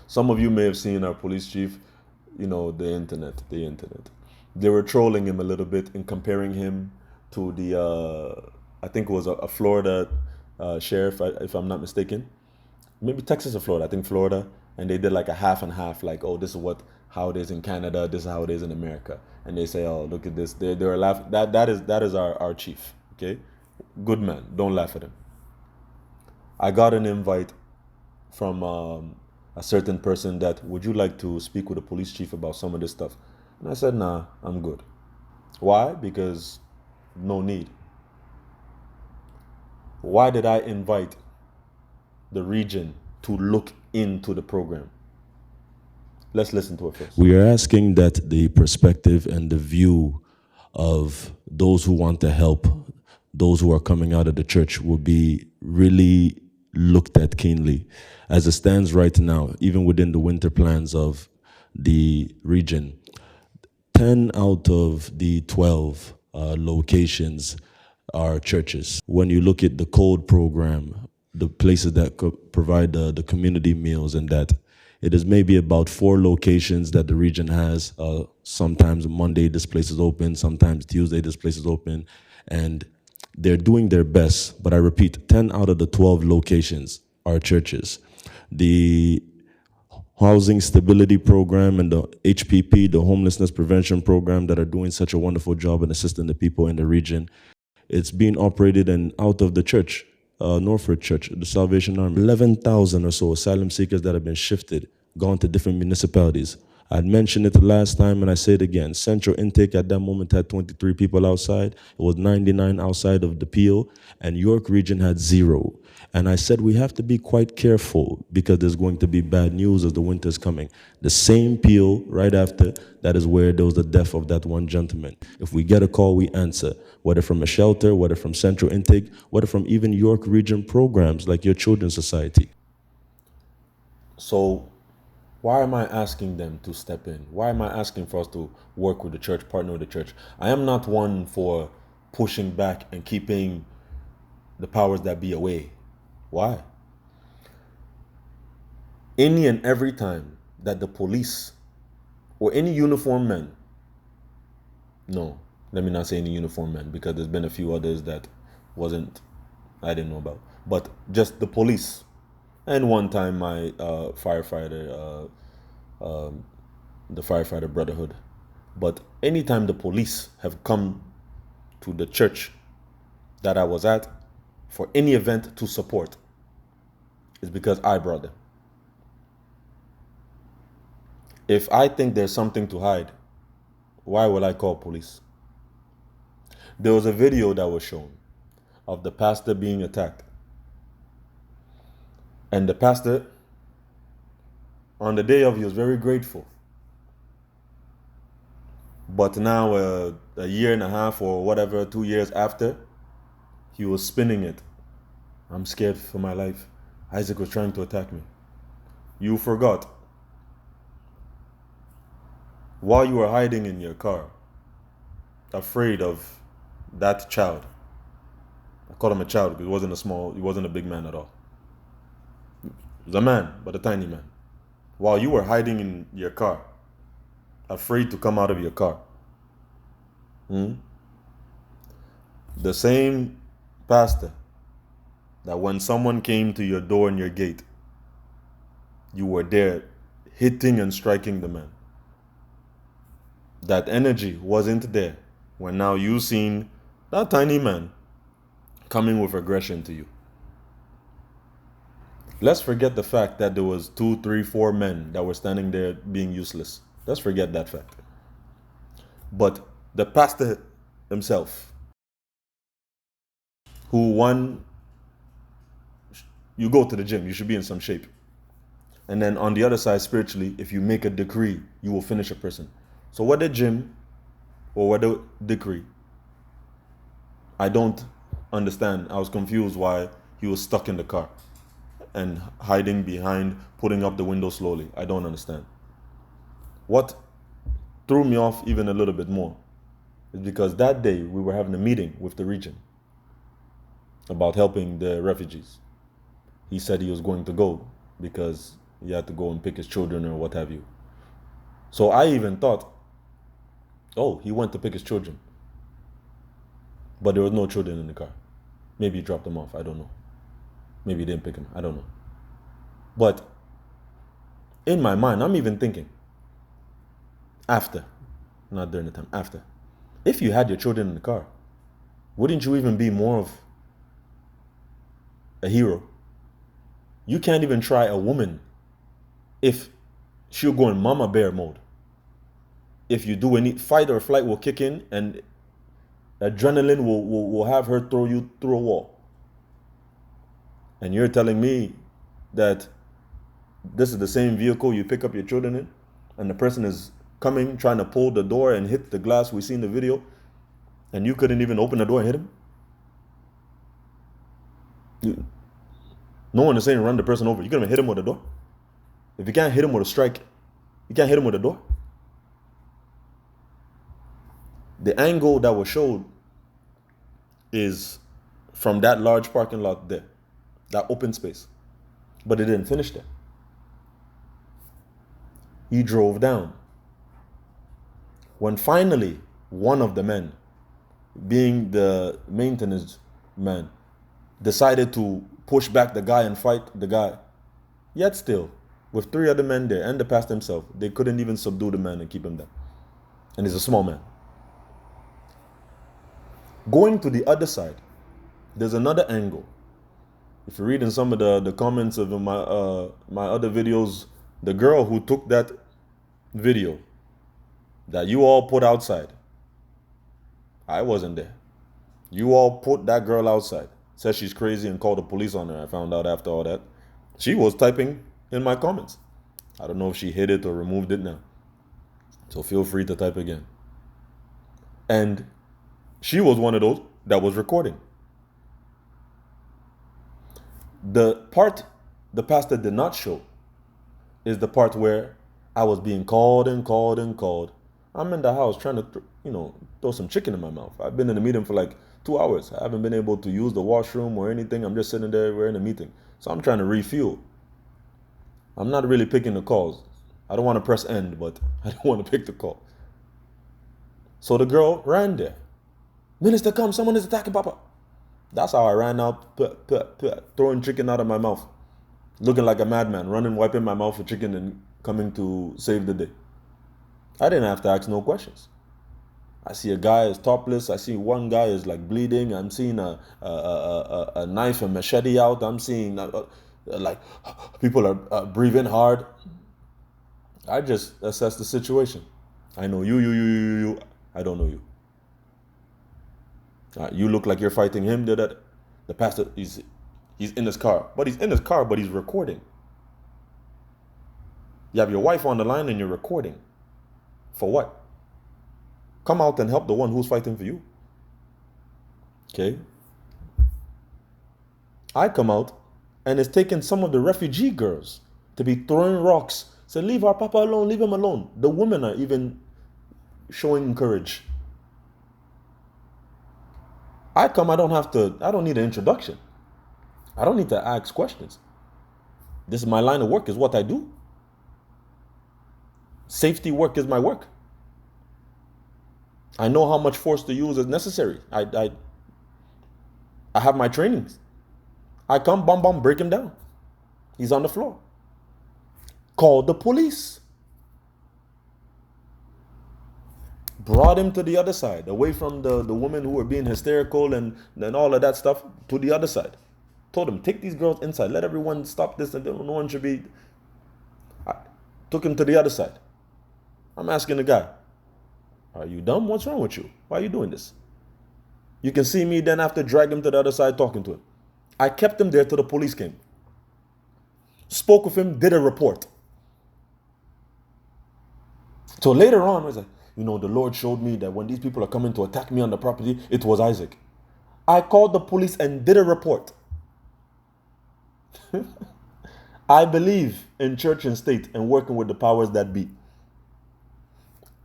Some of you may have seen our police chief, the internet. They were trolling him a little bit and comparing him to the, I think it was a Florida sheriff, if I'm not mistaken. Maybe Texas or Florida. I think Florida. And they did like a half and half, like, oh, this is how it is in Canada, this is how it is in America. And they say, oh, look at this. They're laughing. That is our chief. Okay, good man. Don't laugh at him. I got an invite from a certain person that, would you like to speak with the police chief about some of this stuff? And I said, nah, I'm good. Why? Because no need. Why did I invite the region to look into the program? Let's listen to it first. We are asking that the perspective and the view of those who want to help, those who are coming out of the church, will be really looked at keenly. As it stands right now, even within the winter plans of the region, 10 out of the 12 locations are churches. When you look at the code program, the places that provide the community meals, and that, it is maybe about 4 locations that the region has. Sometimes Monday this place is open, sometimes Tuesday this place is open, and they're doing their best. But I repeat, 10 out of the 12 locations are churches. The Housing Stability Program and the HPP, the Homelessness Prevention Program, that are doing such a wonderful job in assisting the people in the region, it's being operated and out of the church, Norfolk Church, the Salvation Army. 11,000 or so asylum seekers that have been shifted, gone to different municipalities. I'd mentioned it the last time and I say it again. Central Intake at that moment had 23 people outside. It was 99 outside of the PO, and York Region had 0. And I said we have to be quite careful because there's going to be bad news as the winter's coming. The same PO right after, that is where there was the death of that one gentleman. If we get a call, we answer, whether from a shelter, whether from Central Intake, whether from even York Region programs like your Children's Society. So why am I asking them to step in? Why am I asking for us to work with the church, partner with the church? I am not one for pushing back and keeping the powers that be away. Why? Any and every time that the police or any uniformed men, no, let me not say any uniformed men, because there's been a few others that I didn't know about, but just the police. And one time my firefighter, the firefighter brotherhood. But anytime the police have come to the church that I was at for any event to support, it's because I brought them. If I think there's something to hide, why would I call police? There was a video that was shown of the pastor being attacked. And the pastor, on the day of, he was very grateful. But now, a year and a half or whatever, 2 years after, he was spinning it. I'm scared for my life. Isaac was trying to attack me. You forgot. While you were hiding in your car, afraid of that child. I called him a child because he wasn't a big man at all. He was a man, but a tiny man. While you were hiding in your car, afraid to come out of your car. The same pastor that when someone came to your door and your gate, you were there hitting and striking the man. That energy wasn't there when now you seen that tiny man coming with aggression to you. Let's forget the fact that there was 2, 3, 4 men that were standing there being useless. Let's forget that fact. But the pastor himself, you go to the gym, you should be in some shape. And then on the other side, spiritually, if you make a decree, you will finish a person. So whether gym or whether decree, I don't understand. I was confused why he was stuck in the car and hiding behind, putting up the window slowly. I don't understand. What threw me off even a little bit more is because that day we were having a meeting with the region about helping the refugees. He said he was going to go because he had to go and pick his children or what have you. So I even thought Oh, he went to pick his children, but there was no children in the car. Maybe he dropped them off. I don't know. Maybe he didn't pick them. I don't know. But in my mind, I'm even thinking after, not during the time, after. If you had your children in the car, wouldn't you even be more of a hero? You can't even try a woman if she'll go in mama bear mode. If you do any fight or flight will kick in and adrenaline will have her throw you through a wall. And you're telling me that this is the same vehicle you pick up your children in, and the person is coming, trying to pull the door and hit the glass we see in the video, and you couldn't even open the door and hit him? No one is saying run the person over. You can't even hit him with a door. If you can't hit him with a strike, you can't hit him with a door. The angle that was showed is from that large parking lot there, that open space. But it didn't finish there. He drove down. When finally one of the men, being the maintenance man, decided to push back the guy and fight the guy, yet still, with 3 other men there and the pastor himself, they couldn't even subdue the man and keep him down. And he's a small man. Going to the other side, there's another angle. If you read in some of the comments of my other videos, the girl who took that video that you all put outside, I wasn't there. You all put that girl outside. Says she's crazy and called the police on her. I found out after all that. She was typing in my comments. I don't know if she hid it or removed it now. So feel free to type again. And she was one of those that was recording. The part the pastor did not show is the part where I was being called and called and called. I'm in the house trying to, throw some chicken in my mouth. I've been in the meeting for like 2 hours. I haven't been able to use the washroom or anything. I'm just sitting there. We're in a meeting. So I'm trying to refuel. I'm not really picking the calls. I don't want to press end, but I don't want to pick the call. So the girl ran there. Minister, come. Someone is attacking Papa. That's how I ran out, throwing chicken out of my mouth. Looking like a madman, running, wiping my mouth for chicken and coming to save the day. I didn't have to ask no questions. I see a guy is topless. I see one guy is like bleeding. I'm seeing a knife and machete out. I'm seeing like people are breathing hard. I just assess the situation. I know you. I don't know you. You look like you're fighting him. The pastor, he's in his car. But he's in his car, but he's recording. You have your wife on the line and you're recording. For what? Come out and help the one who's fighting for you. Okay? I come out and it's taking some of the refugee girls to be throwing rocks. Say, leave our Papa alone, leave him alone. The women are even showing courage. I don't need an introduction. I don't need to ask questions. This is my line of work, is what I do. Safety work is my work. I know how much force to use is necessary. I have my trainings. I come, break him down. He's on the floor. Called the police. Brought him to the other side, away from the women who were being hysterical and all of that stuff, to the other side. Told him, take these girls inside. Let everyone stop this. And no one should be. I took him to the other side. I'm asking the guy, are you dumb? What's wrong with you? Why are you doing this? You can see me then after drag him to the other side talking to him. I kept him there till the police came. Spoke with him, did a report. So later on, I was like, the Lord showed me that when these people are coming to attack me on the property, it was Isaac. I called the police and did a report. I believe in church and state and working with the powers that be.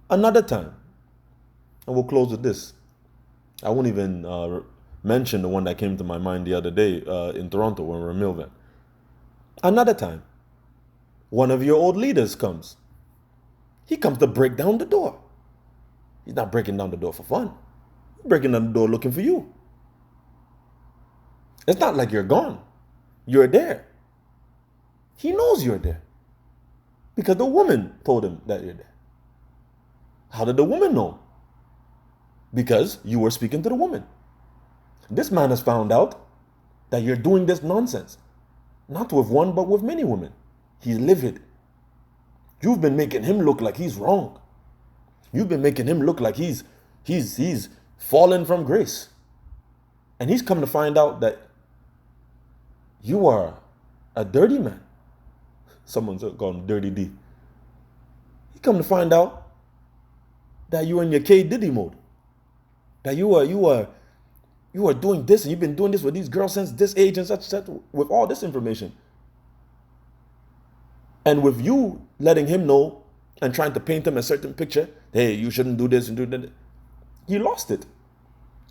Another time, and we'll close with this. I won't even mention the one that came to my mind the other day in Toronto when we were in Milvan. Another time, one of your old leaders comes. He comes to break down the door. He's not breaking down the door for fun. He's breaking down the door looking for you. It's not like you're gone. You're there. He knows you're there. Because the woman told him that you're there. How did the woman know? Because you were speaking to the woman. This man has found out that you're doing this nonsense. Not with one, but with many women. He's livid. You've been making him look like he's wrong. You've been making him look like he's fallen from grace. And he's come to find out that you are a dirty man. Someone's called him Dirty D. He come to find out that you're in your K Diddy mode. That you are doing this, and you've been doing this with these girls since this age and such, with all this information. And with you letting him know and trying to paint him a certain picture, hey, you shouldn't do this and do that, he lost it.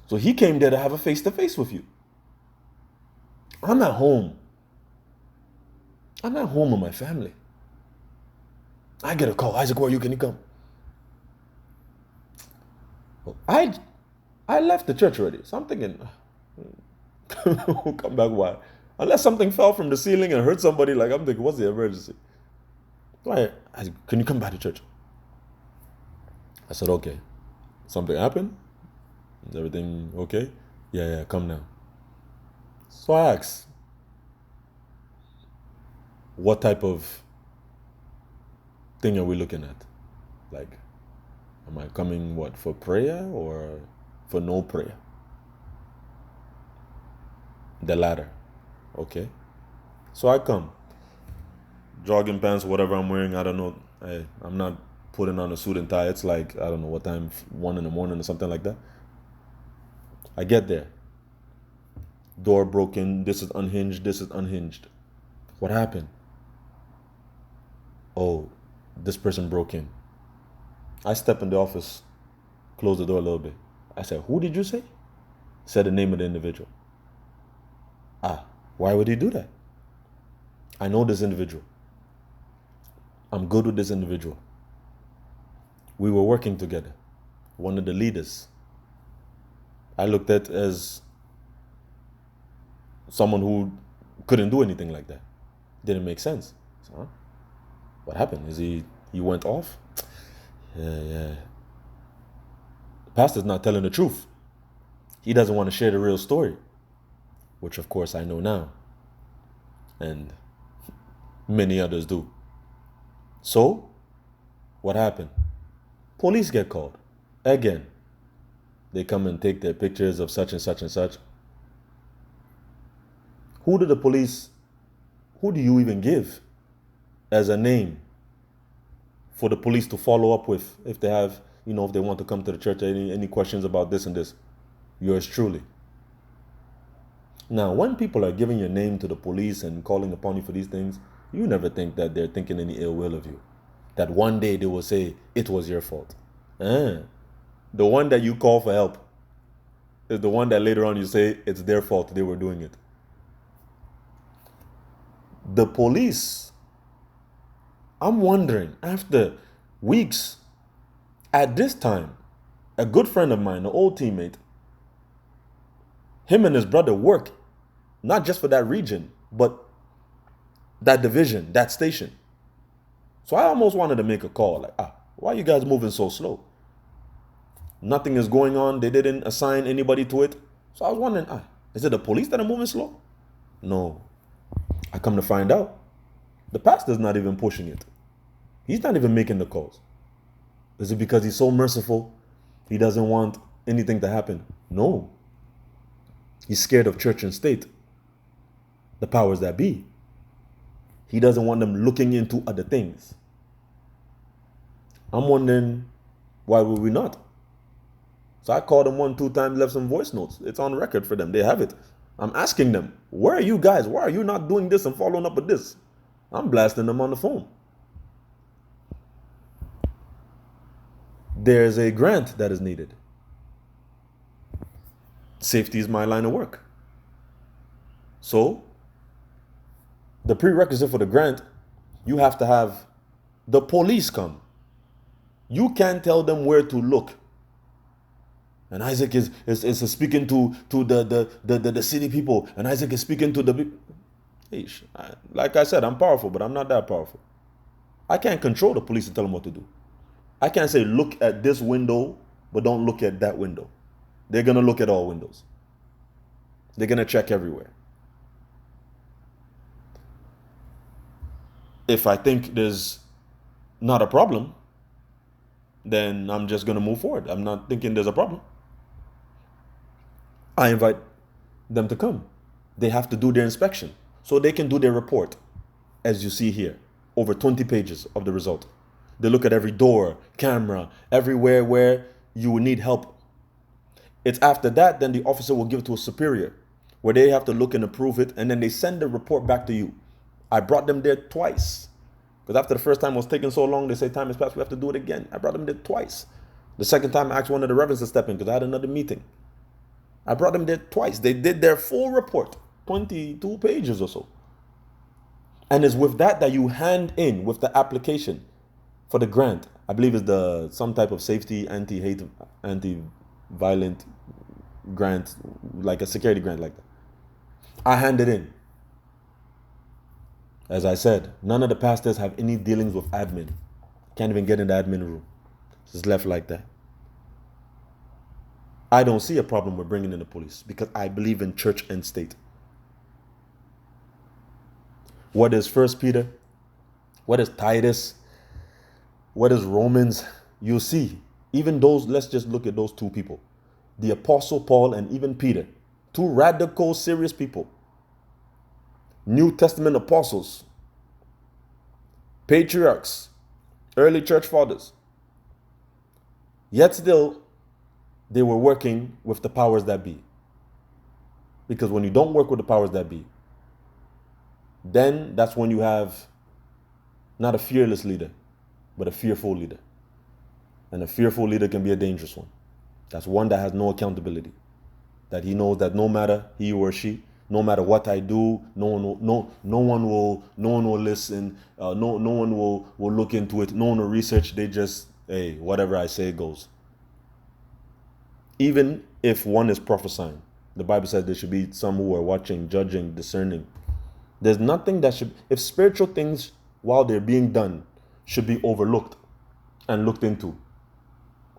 So he came there to have a face-to-face with you. I'm at home. I'm at home with my family. I get a call. Isaac, where are you? Can you come? I left the church already. So I'm thinking, come back, why? Unless something fell from the ceiling and hurt somebody, like I'm thinking, what's the emergency? Why? Can you come back to church? I said, okay. Something happened? Is everything okay? Yeah, come now. So I asked, what type of thing are we looking at? Like, am I coming, for prayer or for no prayer? The latter. Okay. So I come. Jogging pants, whatever I'm wearing, I don't know. I'm not putting on a suit and tie. It's like, I don't know what time, 1 a.m. or something like that. I get there. Door broken. This is unhinged. What happened? Oh, this person broke in. I step in the office, close the door a little bit. I said, who did you say? Said the name of the individual. Why would he do that? I know this individual. I'm good with this individual. We were working together. One of the leaders. I looked at as someone who couldn't do anything like that. Didn't make sense. So, what happened? Is he went off? Yeah. The pastor's not telling the truth. He doesn't want to share the real story, which of course I know now. And many others do. So, what happened? Police get called. Again. They come and take their pictures of such and such and such. Who do you even give as a name for the police to follow up with if they have, if they want to come to the church, any questions about this and this? Yours truly. Now, when people are giving your name to the police and calling upon you for these things, you never think that they're thinking any ill will of you. That one day they will say, it was your fault. The one that you call for help is the one that later on you say it's their fault, they were doing it. The police, I'm wondering, after weeks, at this time, a good friend of mine, an old teammate, him and his brother work, not just for that region, but that division, that station. So I almost wanted to make a call, like, why are you guys moving so slow? Nothing is going on. They didn't assign anybody to it. So I was wondering, is it the police that are moving slow? No. I come to find out, the pastor's not even pushing it. He's not even making the calls. Is it because he's so merciful, he doesn't want anything to happen? No. He's scared of church and state, the powers that be. He doesn't want them looking into other things. I'm wondering, why would we not? So I called them 1-2 times, left some voice notes. It's on record for them. They have it. I'm asking them, where are you guys? Why are you not doing this and following up with this? I'm blasting them on the phone. There's a grant that is needed. Safety is my line of work. So, the prerequisite for the grant, you have to have the police come. You can't tell them where to look. And Isaac is speaking to the city people. And Isaac is speaking to the... Like I said, I'm powerful, but I'm not that powerful. I can't control the police and tell them what to do. I can't say, look at this window, but don't look at that window. They're going to look at all windows. They're going to check everywhere. If I think there's not a problem, then I'm just going to move forward. I'm not thinking there's a problem. I invite them to come. They have to do their inspection so they can do their report, as you see here, over 20 pages of the result. They look at every door, camera, everywhere where you will need help. It's after that, then the officer will give it to a superior, where they have to look and approve it, and then they send the report back to you. I brought them there twice. Because after the first time it was taking so long, they say time has passed, we have to do it again. I brought them there twice. The second time I asked one of the reverends to step in because I had another meeting. I brought them there twice. They did their full report, 22 pages or so. And it's with that you hand in with the application for the grant. I believe it's some type of safety, anti-hate, anti-violent grant, like a security grant like that. I hand it in. As I said, none of the pastors have any dealings with admin. Can't even get in the admin room. It's just left like that. I don't see a problem with bringing in the police because I believe in church and state. What is 1 Peter? What is Titus? What is Romans? You see, even those, let's just look at those two people. The Apostle Paul and even Peter. Two radical, serious people. New Testament apostles. Patriarchs. Early church fathers. Yet still, they were working with the powers that be. Because when you don't work with the powers that be, then that's when you have not a fearless leader, but a fearful leader. And a fearful leader can be a dangerous one. That's one that has no accountability. That he knows that no matter he or she, no matter what I do, no one will listen. No one will look into it. No one will research. They just, hey, whatever I say goes. Even if one is prophesying, the Bible says there should be some who are watching, judging, discerning. There's nothing that should, if spiritual things while they're being done should be overlooked and looked into.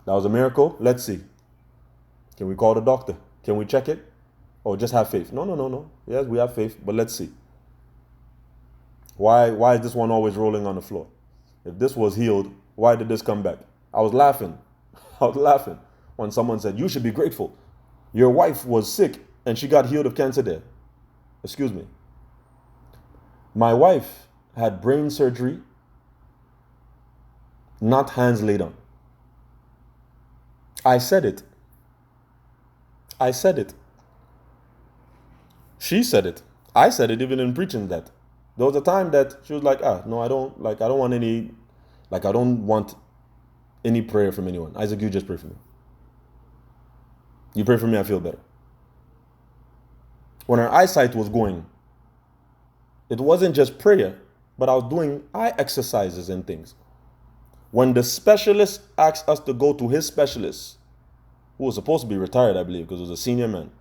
That was a miracle. Let's see. Can we call the doctor? Can we check it? Or just have faith? No. Yes, we have faith, but let's see. Why is this one always rolling on the floor? If this was healed, why did this come back? I was laughing when someone said, you should be grateful. Your wife was sick and she got healed of cancer there. Excuse me. My wife had brain surgery, not hands laid on. I said it. She said it. I said it even in preaching that. There was a time that she was like, no, I don't want any prayer from anyone. Isaac, you just pray for me. You pray for me, I feel better. When her eyesight was going, it wasn't just prayer, but I was doing eye exercises and things. When the specialist asked us to go to his specialist, who was supposed to be retired, I believe, because he was a senior man,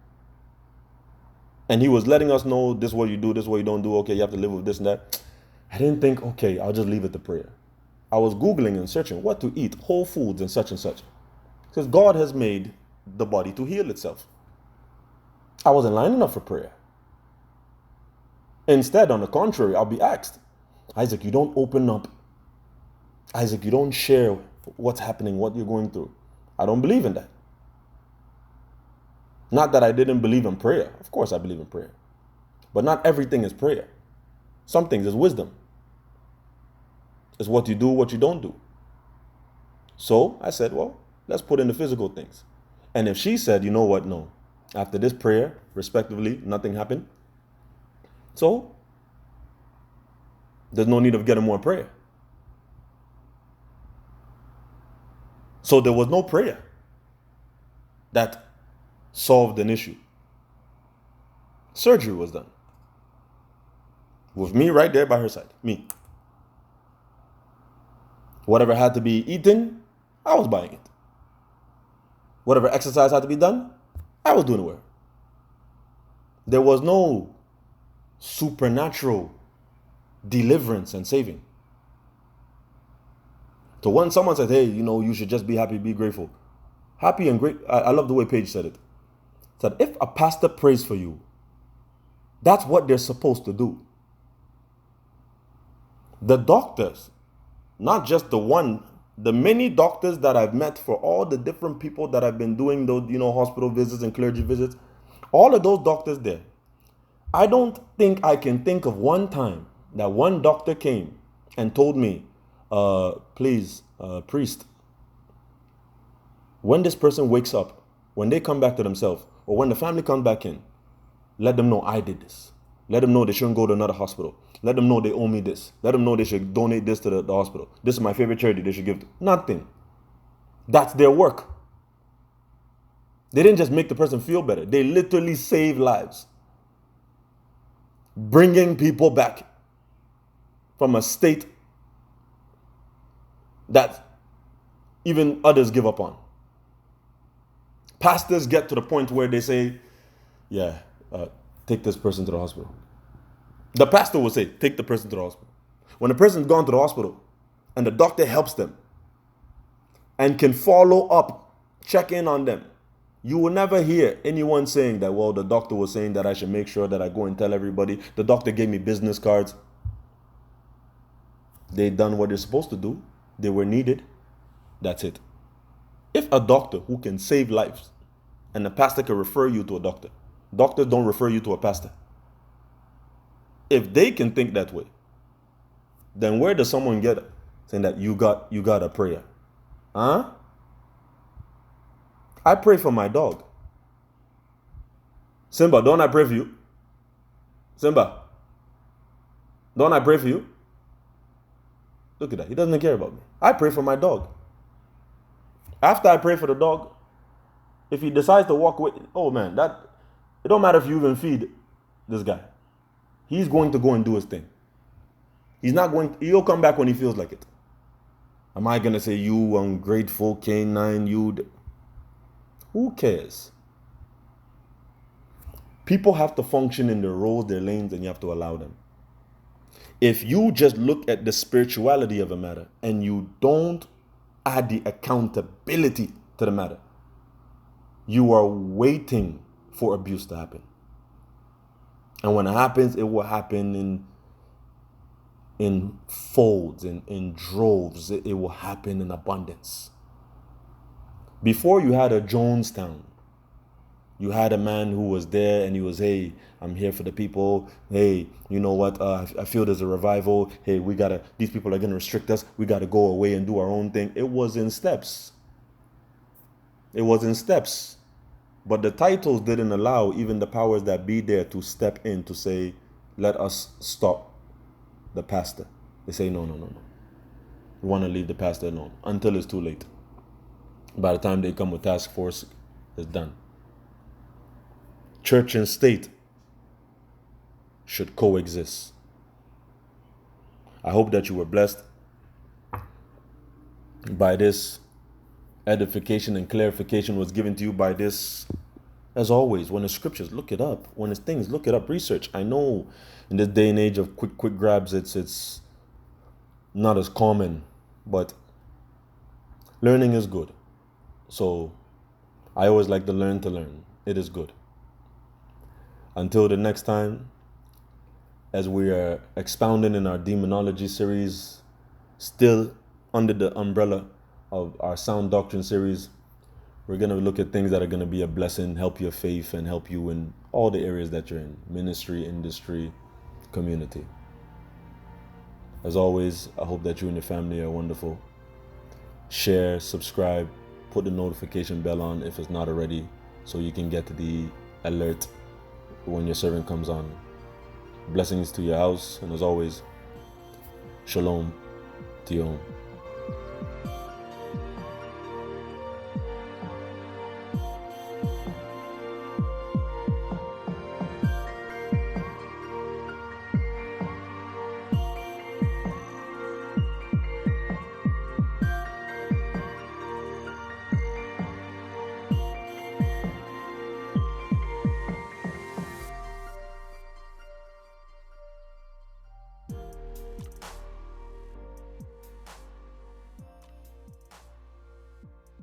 and he was letting us know, this is what you do, this is what you don't do, okay, you have to live with this and that. I didn't think, okay, I'll just leave it to prayer. I was Googling and searching what to eat, whole foods and such. Because God has made the body to heal itself. I wasn't lining up for prayer. Instead, on the contrary, I'll be asked, Isaac, you don't open up. Isaac, you don't share what's happening, what you're going through. I don't believe in that. Not that I didn't believe in prayer. Of course I believe in prayer. But not everything is prayer. Some things is wisdom. It's what you do, what you don't do. So I said, well, let's put in the physical things. And if she said, you know what, no. After this prayer, respectively, nothing happened. So there's no need of getting more prayer. So there was no prayer that solved an issue. Surgery was done. With me right there by her side. Me. Whatever had to be eaten, I was buying it. Whatever exercise had to be done, I was doing it with her. There was no supernatural deliverance and saving. So when someone says, hey, you should just be happy, be grateful. Happy and great. I love the way Paige said it. Said, if a pastor prays for you, that's what they're supposed to do. The doctors, not just the many doctors that I've met for all the different people that I've been doing those, hospital visits and clergy visits, all of those doctors there, I don't think I can think of one time that one doctor came and told me, please, priest, when this person wakes up, when they come back to themselves, or when the family comes back in, let them know I did this. Let them know they shouldn't go to another hospital. Let them know they owe me this. Let them know they should donate this to the hospital. This is my favorite charity they should give to. Nothing. That's their work. They didn't just make the person feel better. They literally save lives. Bringing people back from a state that even others give up on. Pastors get to the point where they say, yeah, take this person to the hospital. The pastor will say, take the person to the hospital. When the person's gone to the hospital and the doctor helps them and can follow up, check in on them, you will never hear anyone saying that, well, the doctor was saying that I should make sure that I go and tell everybody. The doctor gave me business cards. They done what they're supposed to do. They were needed. That's it. If a doctor who can save lives and the pastor can refer you to a doctor, doctors don't refer you to a pastor. If they can think that way, then where does someone get it? Saying that you got a prayer? Huh? I pray for my dog. Simba, don't I pray for you? Simba, don't I pray for you? Look at that. He doesn't care about me. I pray for my dog. After I pray for the dog, if he decides to walk away, oh man, it don't matter if you even feed this guy. He's going to go and do his thing. He'll come back when he feels like it. Am I going to say, you ungrateful canine, who cares? People have to function in their roles, their lanes, and you have to allow them. If you just look at the spirituality of a matter and you don't add the accountability to the matter, you are waiting for abuse to happen. And when it happens, it will happen in folds, in droves. It will happen in abundance. Before you had a Jonestown, you had a man who was there and he was, hey, I'm here for the people. Hey, you know what? I feel there's a revival. Hey, these people are going to restrict us. We got to go away and do our own thing. It was in steps. But the titles didn't allow even the powers that be there to step in to say, let us stop the pastor. They say, no. We want to leave the pastor alone until it's too late. By the time they come with task force, it's done. Church and state should coexist. I hope that you were blessed by this. Edification and clarification was given to you by this. As always, when the scriptures, look it up. When it's things, look it up, research. I know in this day and age of quick grabs, it's not as common, but learning is good. So I always like to learn. It is good. Until the next time, as we are expounding in our demonology series, still under the umbrella of our sound doctrine series, we're going to look at things that are going to be a blessing, help your faith, and help you in all the areas that you're in: ministry, industry, community. As always, I hope that you and your family are wonderful. Share, subscribe, put the notification bell on if it's not already, so you can get the alert when your servant comes on. Blessings to your house, and as always, shalom to your home.